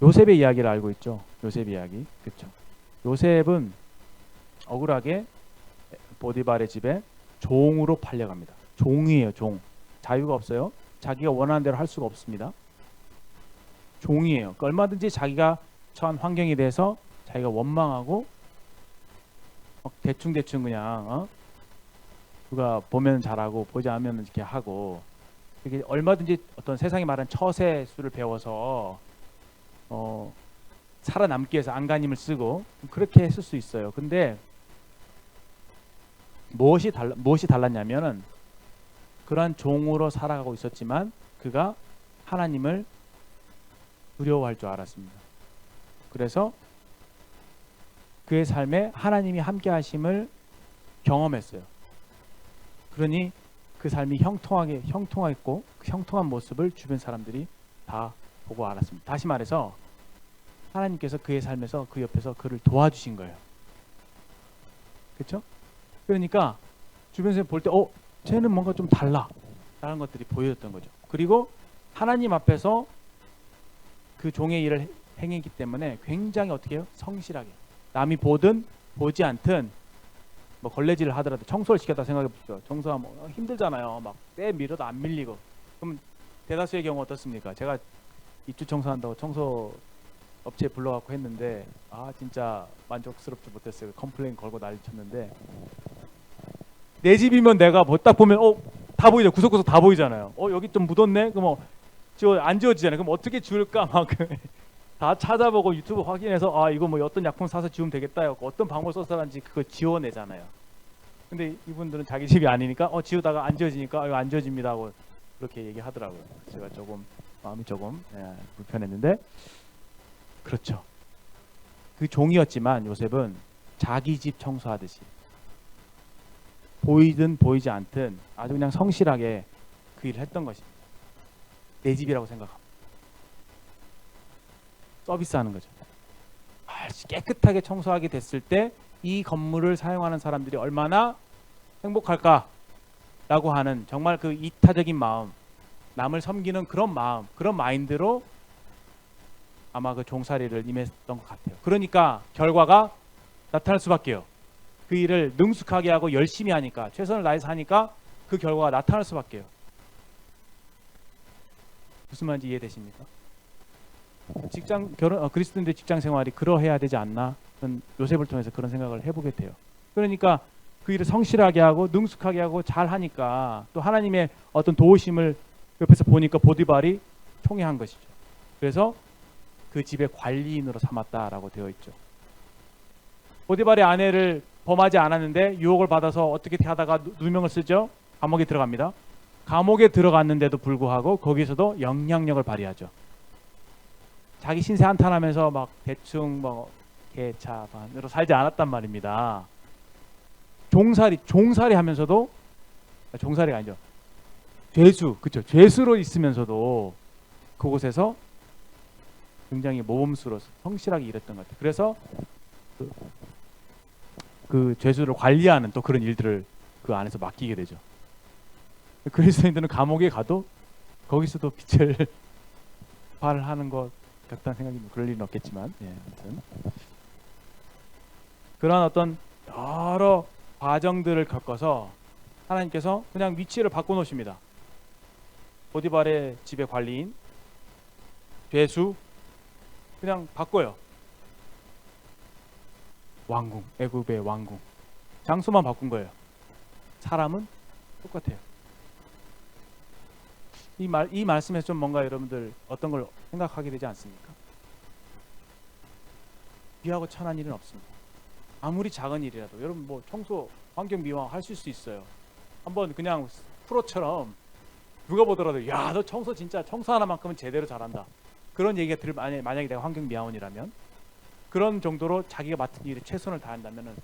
요셉의 이야기를 알고 있죠. 요셉 이야기. 그렇죠? 요셉은 억울하게 보디발의 집에 종으로 팔려갑니다. 종이에요. 종. 자유가 없어요. 자기가 원하는 대로 할 수가 없습니다. 종이에요. 그러니까 얼마든지 자기가 처한 환경에 대해서 자기가 원망하고 대충 그냥 누가 보면 잘하고 보지 않으면 이렇게 하고, 이게 얼마든지 어떤 세상이 말하는 처세술을 배워서 살아남기 위해서 안간힘을 쓰고 그렇게 했을 수 있어요. 근데 무엇이 달랐냐면은, 그러한 종으로 살아가고 있었지만 그가 하나님을 두려워할 줄 알았습니다. 그래서 그의 삶에 하나님이 함께 하심을 경험했어요. 그러니 그 삶이 형통했고, 그 형통한 모습을 주변 사람들이 다 보고 알았습니다. 다시 말해서 하나님께서 그의 삶에서 그 옆에서 그를 도와주신 거예요. 그렇죠? 그러니까 주변에서 볼 때 쟤는 뭔가 좀 달라. 다른 것들이 보여졌던 거죠. 그리고 하나님 앞에서 그 종의 일을 행했기 때문에 굉장히 어떻게 해요? 성실하게. 남이 보든 보지 않든 뭐 걸레질을 하더라도 청소를 시켰다 생각해 보십시오. 청소하면 힘들잖아요. 막 때 밀어도 안 밀리고. 그럼 대다수의 경우 어떻습니까? 제가 입주 청소한다고 청소 업체 불러갖고 했는데 진짜 만족스럽지 못했어요. 컴플레인 걸고 난리 쳤는데 내 집이면 내가 뭐 딱 보면 다 보이죠. 구석구석 다 보이잖아요. 여기 좀 묻었네. 그럼 안 지워지잖아요. 그럼 어떻게 지울까 막 다 찾아보고 유튜브 확인해서 이거 뭐 어떤 약품 사서 지우면 되겠다. 어떤 방법을 써서는지 그거 지워내잖아요. 근데 이분들은 자기 집이 아니니까 지우다가 안 지워지니까 이거 안 지워집니다 하고 그렇게 얘기하더라고요. 제가 조금 마음이 조금 불편했는데 그렇죠. 그 종이었지만 요셉은 자기 집 청소하듯이 보이든 보이지 않든 아주 그냥 성실하게 그 일을 했던 것입니다. 내 집이라고 생각합니다. 서비스하는 거죠. 깨끗하게 청소하게 됐을 때 이 건물을 사용하는 사람들이 얼마나 행복할까라고 하는 정말 그 이타적인 마음, 남을 섬기는 그런 마음, 그런 마인드로 아마 그 종살이를 임했던 것 같아요. 그러니까 결과가 나타날 수밖에요. 그 일을 능숙하게 하고 열심히 하니까, 최선을 다해서 하니까 그 결과가 나타날 수밖에요. 무슨 말인지 이해되십니까? 그리스도인들의 직장 생활이 그러해야 되지 않나? 저는 요셉을 통해서 그런 생각을 해보게 돼요. 그러니까 그 일을 성실하게 하고 능숙하게 하고 잘 하니까 또 하나님의 어떤 도우심을 옆에서 보니까 보디발이 총애한 것이죠. 그래서 그 집의 관리인으로 삼았다라고 되어 있죠. 보디발의 아내를 범하지 않았는데 유혹을 받아서 어떻게 하다가 누명을 쓰죠. 감옥에 들어갑니다. 감옥에 들어갔는데도 불구하고 거기서도 영향력을 발휘하죠. 자기 신세 한탄하면서 막 대충 뭐 개차반으로 살지 않았단 말입니다. 종살이 하면서도, 종살이가 아니죠. 그렇죠. 죄수로 있으면서도 그곳에서 굉장히 모범수로 성실하게 일했던 것 같아요. 그래서 그 죄수를 관리하는 또 그런 일들을 그 안에서 맡기게 되죠. 그리스도인들은 감옥에 가도 거기서도 빛을 발하는 것 같다는 생각이 그럴 일은 없겠지만, 아무튼 그런 어떤 여러 과정들을 겪어서 하나님께서 그냥 위치를 바꿔놓으십니다. 보디발의 집의 관리인, 죄수 그냥 바꿔요. 왕궁, 애굽의 왕궁. 장소만 바꾼 거예요. 사람은 똑같아요. 이 말씀에서 좀 뭔가 여러분들 어떤 걸 생각하게 되지 않습니까? 귀하고 천한 일은 없습니다. 아무리 작은 일이라도 여러분 뭐 청소, 환경 미화 하실 수 있어요. 한번 그냥 프로처럼 누가 보더라도 야, 너 청소 진짜 청소 하나만큼은 제대로 잘한다. 그런 얘기가 만약에 내가 환경 미화원이라면 그런 정도로 자기가 맡은 일에 최선을 다한다면은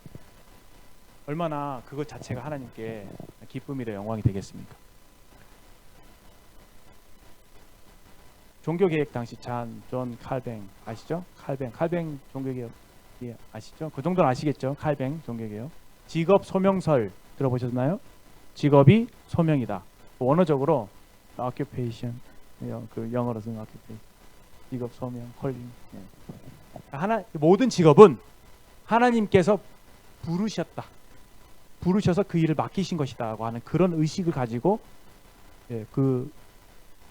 얼마나 그것 자체가 하나님께 기쁨이라 영광이 되겠습니까? 종교개혁 당시 존 칼뱅 아시죠? 칼뱅 종교개혁 아시죠? 그 정도는 아시겠죠? 칼뱅 종교개혁. 직업 소명설 들어보셨나요? 직업이 소명이다. 원어적으로 occupation, 그 영어로 쓰는 occupation, 직업 소명, 컬링. 모든 직업은 하나님께서 부르셔서 그 일을 맡기신 것이다고 하는 그런 의식을 가지고 그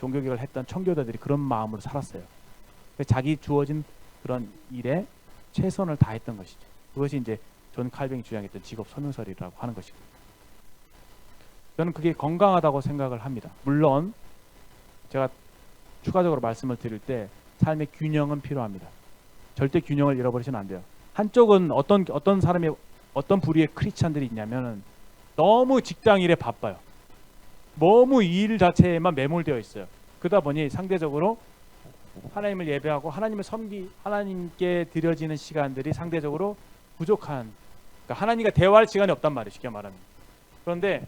종교개혁을 했던 청교도들이 그런 마음으로 살았어요. 자기 주어진 그런 일에 최선을 다했던 것이죠. 그것이 이제 존 칼뱅이 주장했던 직업 소명설이라고 하는 것이고, 저는 그게 건강하다고 생각을 합니다. 물론 제가 추가적으로 말씀을 드릴 때 삶의 균형은 필요합니다. 절대 균형을 잃어버리시면 안 돼요. 한쪽은 어떤 사람이 어떤 부류의 크리스찬들이 있냐면은 너무 직장 일에 바빠요. 너무 일 자체에만 매몰되어 있어요. 그러다 보니 상대적으로 하나님을 예배하고 하나님께 드려지는 시간들이 상대적으로 부족한, 그러니까 하나님과 대화할 시간이 없단 말이에요. 쉽게 말하면. 그런데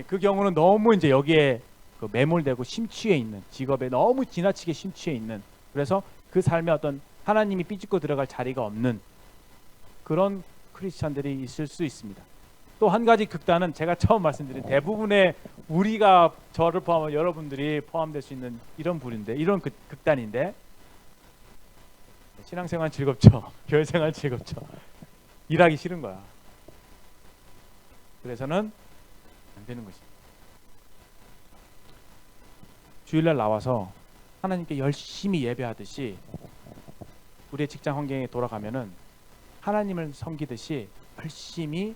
그 경우는 너무 이제 여기에 그 매몰되고 심취해 있는, 직업에 너무 지나치게 심취해 있는, 그래서 그 삶에 어떤 하나님이 삐집고 들어갈 자리가 없는 그런 크리스찬들이 있을 수 있습니다. 또 한 가지 극단은 제가 처음 말씀드린 대부분의 우리가 저를 포함한 여러분들이 포함될 수 있는 이런 부류인데, 이런 극단인데, 신앙생활 즐겁죠. 교회생활 즐겁죠. 일하기 싫은 거야. 그래서는 안 되는 것입니다. 주일날 나와서 하나님께 열심히 예배하듯이 우리의 직장 환경에 돌아가면은 하나님을 섬기듯이 열심히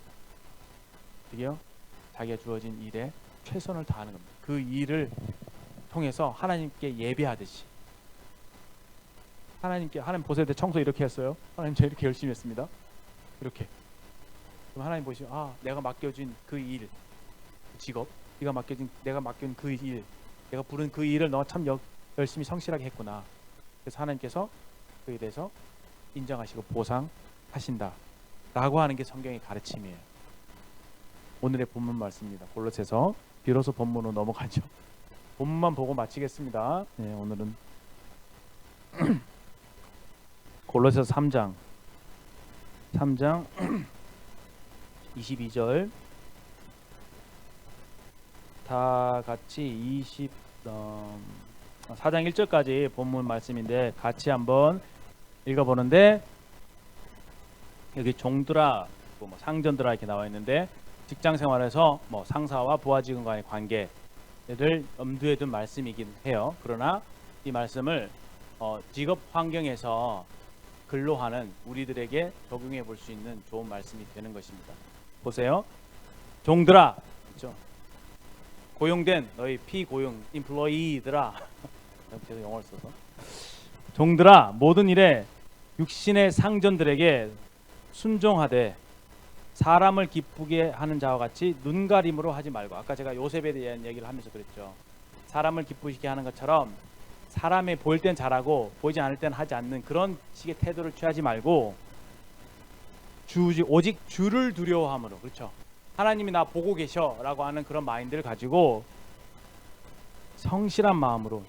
자기가 주어진 일에 최선을 다하는 겁니다. 그 일을 통해서 하나님께 예배하듯이, 하나님 보실 때 청소 이렇게 했어요. 하나님 저 이렇게 열심히 했습니다. 이렇게. 그럼 하나님 보시면 내가 맡겨진 그 일, 직업, 내가 맡긴 그 일, 내가 부른 그 일을 너 참 열심히 성실하게 했구나. 그래서 하나님께서 그에 대해서 인정하시고 보상하신다 라고 하는 게 성경의 가르침이에요. 오늘의 본문 말씀입니다. 골로새서. 비로소 본문으로 넘어가죠. 본문만 보고 마치겠습니다. 네, 오늘은 골로새서 3장 22절 다 같이 4장 1절까지 본문 말씀인데 같이 한번 읽어보는데, 여기 종들아, 상전들아 이렇게 나와 있는데, 직장 생활에서 상사와 부하 직원 간의 관계를 염두에 둔 말씀이긴 해요. 그러나 이 말씀을 직업 환경에서 근로하는 우리들에게 적용해 볼 수 있는 좋은 말씀이 되는 것입니다. 보세요. 종들아, 그렇죠? 고용된 너희 피고용 인플로이들아, 제가 영어를 써서, 종들아 모든 일에 육신의 상전들에게 순종하되 사람을 기쁘게 하는 자와 같이 눈가림으로 하지 말고, 아까 제가 요셉에 대한 얘기를 하면서 그랬죠. 사람을 기쁘시게 하는 것처럼 사람이 보일 땐 잘하고 보이지 않을 땐 하지 않는 그런 식의 태도를 취하지 말고, 오직 주를 두려워함으로, 그렇죠? 하나님이 나 보고 계셔라고 하는 그런 마인드를 가지고 성실한 마음으로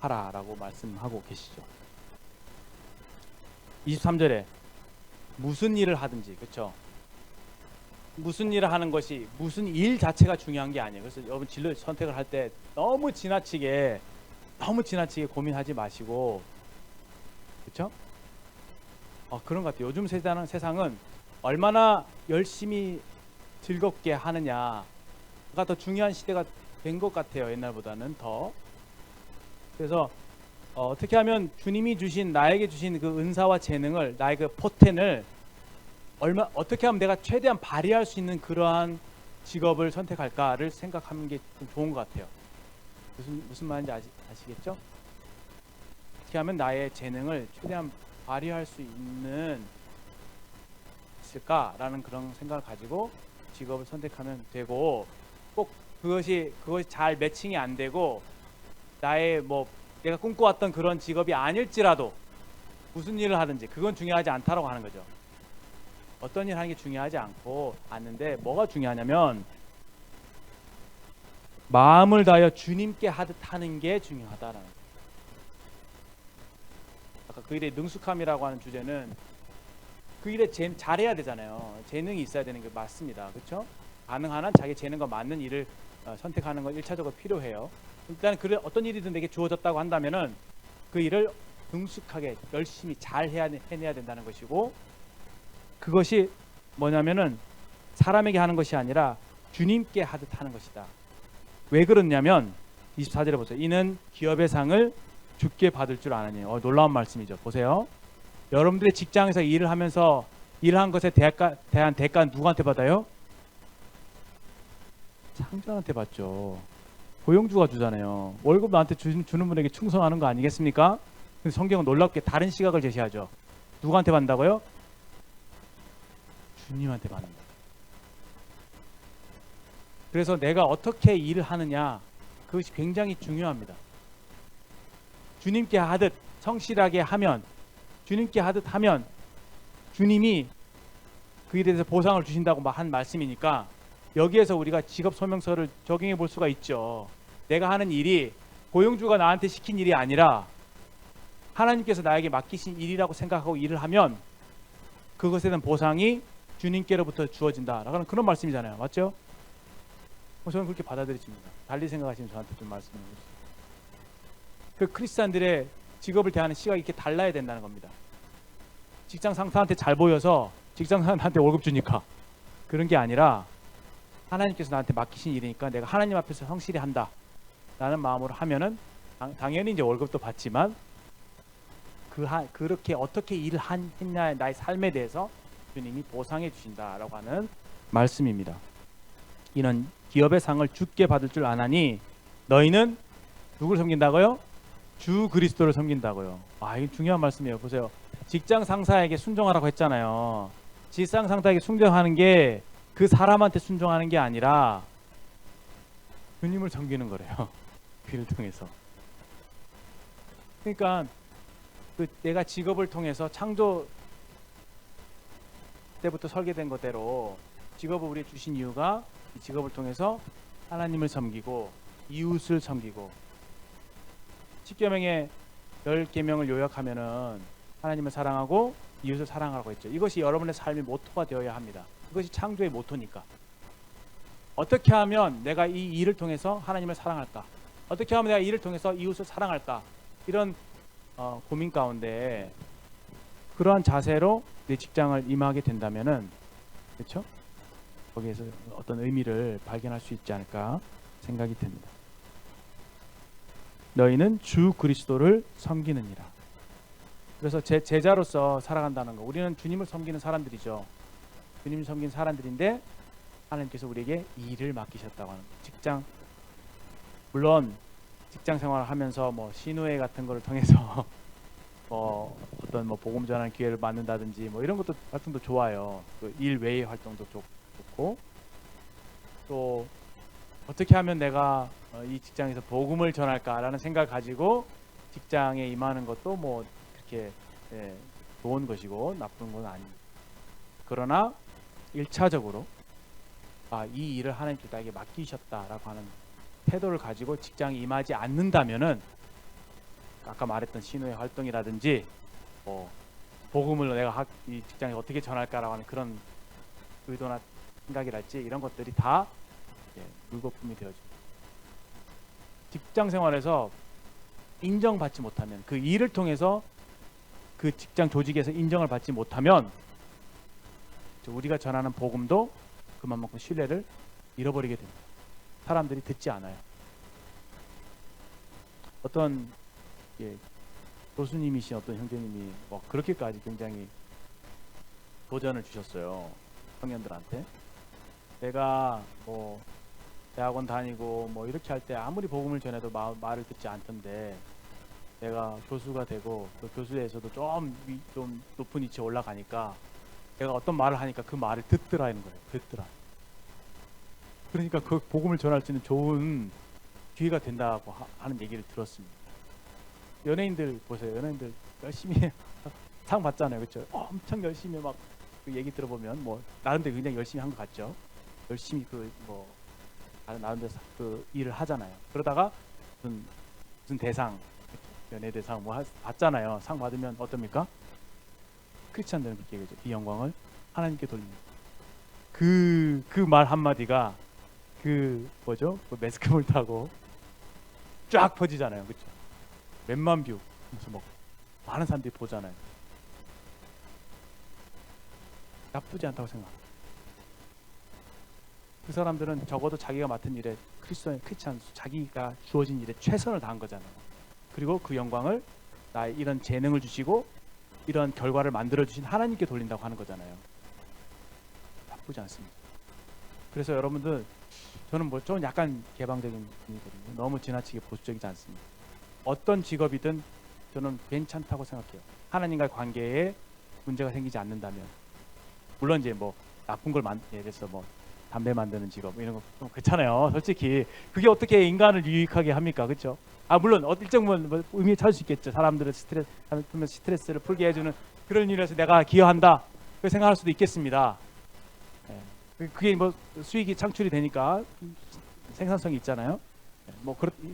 하라라고 말씀하고 계시죠. 23절에 무슨 일을 하든지, 그렇죠? 무슨 일을 하는 것이, 무슨 일 자체가 중요한 게 아니에요. 그래서 여러분 진로 선택을 할 때 너무 지나치게 고민하지 마시고, 그렇죠? 그런 것 같아요. 요즘 세상은 얼마나 열심히 즐겁게 하느냐가 더 중요한 시대가 된 것 같아요. 옛날보다는 더. 그래서 어떻게 하면 주님이 나에게 주신 그 은사와 재능을, 나의 그 포텐을 어떻게 하면 내가 최대한 발휘할 수 있는 그러한 직업을 선택할까를 생각하는 게 좀 좋은 것 같아요. 무슨 말인지 아시겠죠? 어떻게 하면 나의 재능을 최대한 발휘할 수 있을까라는 그런 생각을 가지고 직업을 선택하면 되고, 꼭 그것이 잘 매칭이 안 되고 나의 내가 꿈꿔왔던 그런 직업이 아닐지라도 무슨 일을 하든지 그건 중요하지 않다라고 하는 거죠. 어떤 일 하는 게 중요하지 않는데 뭐가 중요하냐면 마음을 다하여 주님께 하듯 하는 게 중요하다라는 거예요. 아까 그 일의 능숙함이라고 하는 주제는 그 일에 잘해야 되잖아요. 재능이 있어야 되는 게 맞습니다. 그렇죠? 가능한 한 자기 재능과 맞는 일을 선택하는 건 1차적으로 필요해요. 일단 어떤 일이든 내게 주어졌다고 한다면은 그 일을 능숙하게 열심히 잘 해내야 된다는 것이고, 그것이 뭐냐면은 사람에게 하는 것이 아니라 주님께 하듯 하는 것이다. 왜 그렇냐면 24절에 보세요. 이는 기업의 상을 주께 받을 줄 아느니. 놀라운 말씀이죠. 보세요. 여러분들의 직장에서 일을 하면서 일한 것에 대한 대가는 누구한테 받아요? 상전한테 받죠. 고용주가 주잖아요. 월급 나한테 주는 분에게 충성하는 거 아니겠습니까? 근데 성경은 놀랍게 다른 시각을 제시하죠. 누구한테 받는다고요? 주님한테 받는다. 그래서 내가 어떻게 일을 하느냐, 그것이 굉장히 중요합니다. 주님께 하듯 성실하게 하면, 주님께 하듯 하면 주님이 그 일에 대해서 보상을 주신다고 한 말씀이니까, 여기에서 우리가 직업 소명서를 적용해 볼 수가 있죠. 내가 하는 일이 고용주가 나한테 시킨 일이 아니라 하나님께서 나에게 맡기신 일이라고 생각하고 일을 하면 그것에 대한 보상이 주님께로부터 주어진다라는 그런 말씀이잖아요. 맞죠? 저는 그렇게 받아들여집니다. 달리 생각하시면 저한테 좀 말씀해 주세요. 그 크리스찬들의 직업을 대하는 시각이 이렇게 달라야 된다는 겁니다. 직장 상사한테 잘 보여서 직장 상사한테 월급 주니까 그런 게 아니라 하나님께서 나한테 맡기신 일이니까 내가 하나님 앞에서 성실히 한다 라는 마음으로 하면은 당연히 이제 월급도 받지만 그렇게 어떻게 일을 했냐의 나의 삶에 대해서 주님이 보상해 주신다라고 하는 말씀입니다. 이는 기업의 상을 주께 받을 줄 아나니 너희는 누구를 섬긴다고요? 주 그리스도를 섬긴다고요. 이거 중요한 말씀이에요. 보세요. 직장 상사에게 순종하라고 했잖아요. 직장 상사에게 순종하는 게 그 사람한테 순종하는 게 아니라 주님을 섬기는 거래요. 그를 통해서. 그러니까 내가 직업을 통해서 창조 때부터 설계된 것대로 직업을 우리에게 주신 이유가 이 직업을 통해서 하나님을 섬기고 이웃을 섬기고 10계명의 10계명을 요약하면은 하나님을 사랑하고 이웃을 사랑하라고 했죠. 이것이 여러분의 삶의 모토가 되어야 합니다. 이것이 창조의 모토니까. 어떻게 하면 내가 이 일을 통해서 하나님을 사랑할까? 어떻게 하면 내가 이 일을 통해서 이웃을 사랑할까? 이런 고민 가운데 그러한 자세로 내 직장을 임하게 된다면은, 그렇죠? 거기에서 어떤 의미를 발견할 수 있지 않을까 생각이 듭니다. 너희는 주 그리스도를 섬기느니라. 그래서 제자로서 살아간다는 거. 우리는 주님을 섬기는 사람들이죠. 주님을 섬기는 사람들인데 하나님께서 우리에게 일을 맡기셨다고 하는 직장, 물론 직장 생활을 하면서 뭐 시누회 같은 거를 통해서 어떤 복음 전하는 기회를 만든다든지 이런 것도 활동도 좋아요. 일 외의 활동도 좋고, 또 어떻게 하면 내가 이 직장에서 복음을 전할까라는 생각을 가지고 직장에 임하는 것도 그렇게 좋은 것이고 나쁜 건 아닙니다. 그러나 1차적으로 이 일을 하나님께서 나에게 맡기셨다라고 하는 태도를 가지고 직장에 임하지 않는다면은 아까 말했던 신호의 활동이라든지 복음을 내가 이 직장에 어떻게 전할까라고 하는 그런 의도나 생각이랄지 이런 것들이 다 물거품이 되어집니다. 직장 생활에서 인정받지 못하면, 그 일을 통해서 그 직장 조직에서 인정을 받지 못하면 우리가 전하는 복음도 그만큼 신뢰를 잃어버리게 됩니다. 사람들이 듣지 않아요. 어떤 교수님이신 어떤 형제님이 그렇게까지 굉장히 도전을 주셨어요. 청년들한테. 내가 대학원 다니고 이렇게 할 때 아무리 복음을 전해도 말을 듣지 않던데 내가 교수가 되고 그 교수에서도 좀 높은 위치에 올라가니까 내가 어떤 말을 하니까 그 말을 듣더라는 거예요. 듣더라. 그러니까 그 복음을 전할 수 있는 좋은 기회가 된다고 하는 얘기를 들었습니다. 연예인들 보세요. 연예인들 열심히 상 받잖아요. 그렇죠? 엄청 열심히 그 얘기 들어보면 나름대로 굉장히 열심히 한 것 같죠. 열심히 나름대로 그 일을 하잖아요. 그러다가 무슨 대상, 연예 대상 받잖아요. 상 받으면 어떻습니까? 크리스찬들은 그렇게 얘기하죠. 이 영광을 하나님께 돌립니다. 그 말 한마디가 매스컴을 타고 쫙 퍼지잖아요. 그렇죠? 몇만 뷰, 그래서 많은 사람들이 보잖아요. 나쁘지 않다고 생각합니다. 그 사람들은 적어도 자기가 맡은 일에 크리스찬 자기가 주어진 일에 최선을 다한 거잖아요. 그리고 그 영광을 나의 이런 재능을 주시고 이런 결과를 만들어 주신 하나님께 돌린다고 하는 거잖아요. 나쁘지 않습니다. 그래서 여러분들, 저는 좀 약간 개방적인 분이거든요. 너무 지나치게 보수적이지 않습니다. 어떤 직업이든 저는 괜찮다고 생각해요. 하나님과의 관계에 문제가 생기지 않는다면. 물론 이제 나쁜 걸 예를 들어서 담배 만드는 직업 이런 거 좀 그렇잖아요. 솔직히 그게 어떻게 인간을 유익하게 합니까? 그렇죠? 물론 일정 부분 의미 찾을 수 있겠죠. 사람들의 스트레스를 풀게 해주는 그런 일에서 내가 기여한다 그렇게 생각할 수도 있겠습니다. 그게 수익이 창출이 되니까 생산성이 있잖아요.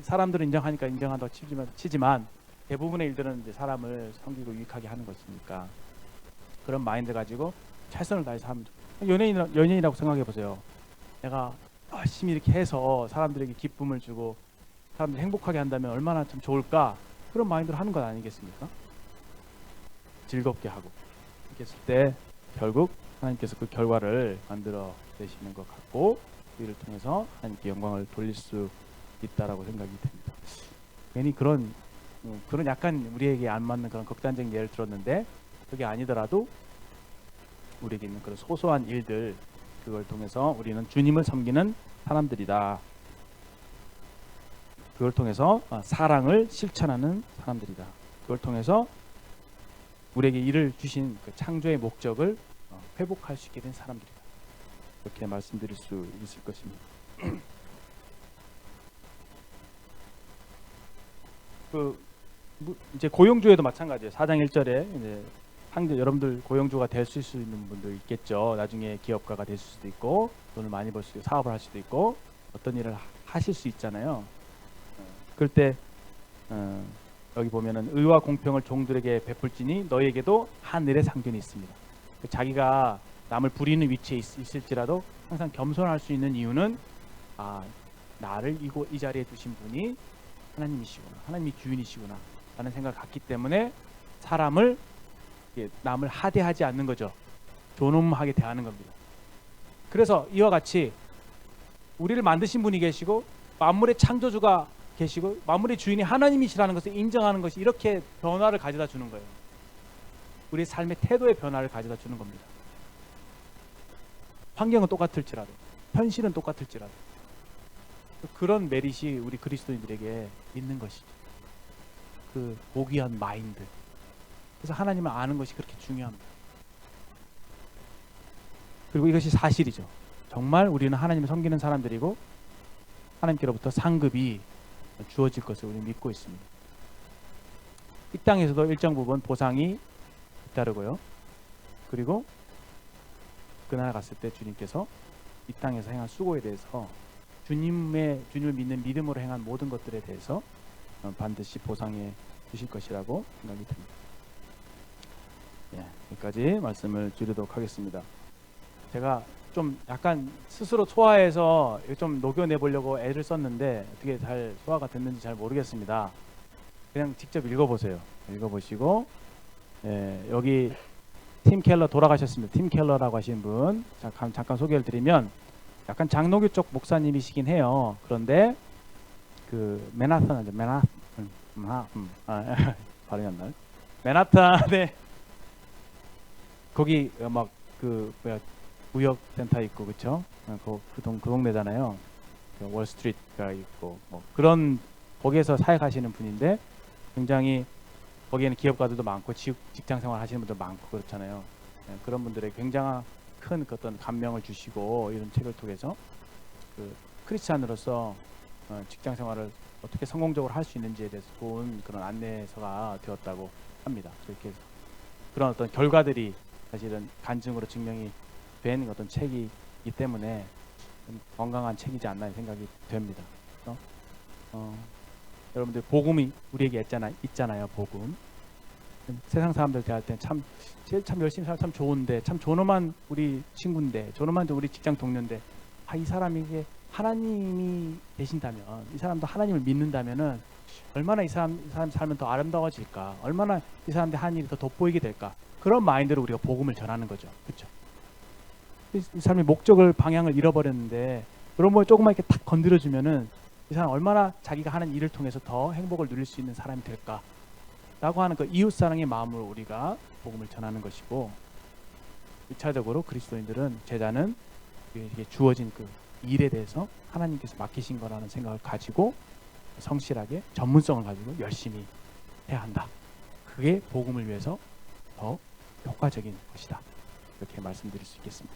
사람들은 인정하니까 인정한다고 치지만 대부분의 일들은 이제 사람을 섬기고 유익하게 하는 것이니까 그런 마인드 가지고 최선을 다해서 하면 연예인이라고 생각해 보세요. 내가 열심히 이렇게 해서 사람들에게 기쁨을 주고 사람들 행복하게 한다면 얼마나 참 좋을까, 그런 마인드로 하는 것 아니겠습니까? 즐겁게 하고 이렇게 했을 때 결국 하나님께서 그 결과를 만들어 내시는 것 같고, 이를 통해서 하나님께 영광을 돌릴 수 있다라고 생각이 됩니다. 괜히 그런 약간 우리에게 안 맞는 그런 극단적인 예를 들었는데, 그게 아니더라도 우리에게 있는 그런 소소한 일들, 그걸 통해서 우리는 주님을 섬기는 사람들이다. 그걸 통해서 사랑을 실천하는 사람들이다. 그걸 통해서 우리에게 일을 주신 그 창조의 목적을 회복할 수 있게 된 사람들이다. 이렇게 말씀드릴 수 있을 것입니다. 이제 고용주에도 마찬가지예요. 4장 1절에 이제 여러분들 고용주가 될 수 있는 분들 있겠죠. 나중에 기업가가 될 수도 있고, 돈을 많이 벌 수도 있고, 사업을 할 수도 있고, 어떤 일을 하실 수 있잖아요. 그럴 때 여기 보면은 의와 공평을 종들에게 베풀지니 너희에게도 하늘의 상전이 있습니다. 자기가 남을 부리는 위치에 있을지라도 항상 겸손할 수 있는 이유는 나를 이 자리에 두신 분이 하나님이시구나, 하나님이 주인이시구나 라는 생각을 갖기 때문에 사람을, 남을 하대하지 않는 거죠. 존엄하게 대하는 겁니다. 그래서 이와 같이 우리를 만드신 분이 계시고 만물의 창조주가 계시고 만물의 주인이 하나님이시라는 것을 인정하는 것이 이렇게 변화를 가져다 주는 거예요. 우리의 삶의 태도의 변화를 가져다 주는 겁니다. 환경은 똑같을지라도, 현실은 똑같을지라도 그런 메릿이 우리 그리스도인들에게 있는 것이죠. 그 고귀한 마인드. 그래서 하나님을 아는 것이 그렇게 중요합니다. 그리고 이것이 사실이죠. 정말 우리는 하나님을 섬기는 사람들이고 하나님께로부터 상급이 주어질 것을 우리는 믿고 있습니다. 이 땅에서도 일정 부분 보상이 잇따르고요. 그리고 그날 갔을 때 주님께서 이 땅에서 행한 수고에 대해서 주님을 믿는 믿음으로 행한 모든 것들에 대해서 반드시 보상해 주실 것이라고 생각이 듭니다. 여기까지 말씀을 드리도록 하겠습니다. 제가 좀 약간 스스로 소화해서 좀 녹여내 보려고 애를 썼는데 어떻게 잘 소화가 됐는지 잘 모르겠습니다. 그냥 직접 읽어보세요. 읽어보시고, 여기 팀 켈러 돌아가셨습니다. 팀 켈러라고 하신 분 잠깐 소개를 드리면 약간 장로교 쪽 목사님이시긴 해요. 그런데 그 맨하탄 발음이 안 나요. 맨하탄에 거기 막 무역센터 있고, 그쵸? 그 동네잖아요. 월스트리트가 있고 그런 거기에서 사역하시는 분인데, 굉장히 거기에는 기업가들도 많고 직장생활 하시는 분도 많고 그렇잖아요. 그런 분들의 굉장한 큰 어떤 감명을 주시고, 이런 책을 통해서 그 크리스찬으로서 직장생활을 어떻게 성공적으로 할 수 있는지에 대해서 좋은 그런 안내서가 되었다고 합니다. 그렇게 그런 어떤 결과들이 사실은 간증으로 증명이 된 어떤 책이기 때문에 건강한 책이지 않나 생각이 됩니다. 여러분들 복음이 우리에게 있잖아요. 복음. 세상 사람들 대할 때 참 열심히 살면 참 좋은데, 참 존엄한 우리 친구인데, 존엄한 우리 직장 동료인데, 이 사람에게 하나님이 계신다면, 이 사람도 하나님을 믿는다면은 얼마나 이 사람 살면 더 아름다워질까, 얼마나 이 사람들 하는 일이 더 돋보이게 될까, 그런 마인드로 우리가 복음을 전하는 거죠. 그렇죠? 이 사람이 목적을, 방향을 잃어버렸는데 그런 걸 조금만 이렇게 탁 건드려주면은 이 사람 얼마나 자기가 하는 일을 통해서 더 행복을 누릴 수 있는 사람이 될까 라고 하는 그 이웃사랑의 마음으로 우리가 복음을 전하는 것이고, 1차적으로 그리스도인들은, 제자는 이게 주어진 그 일에 대해서 하나님께서 맡기신 거라는 생각을 가지고 성실하게 전문성을 가지고 열심히 해야 한다. 그게 복음을 위해서 더 효과적인 것이다. 이렇게 말씀드릴 수 있겠습니다.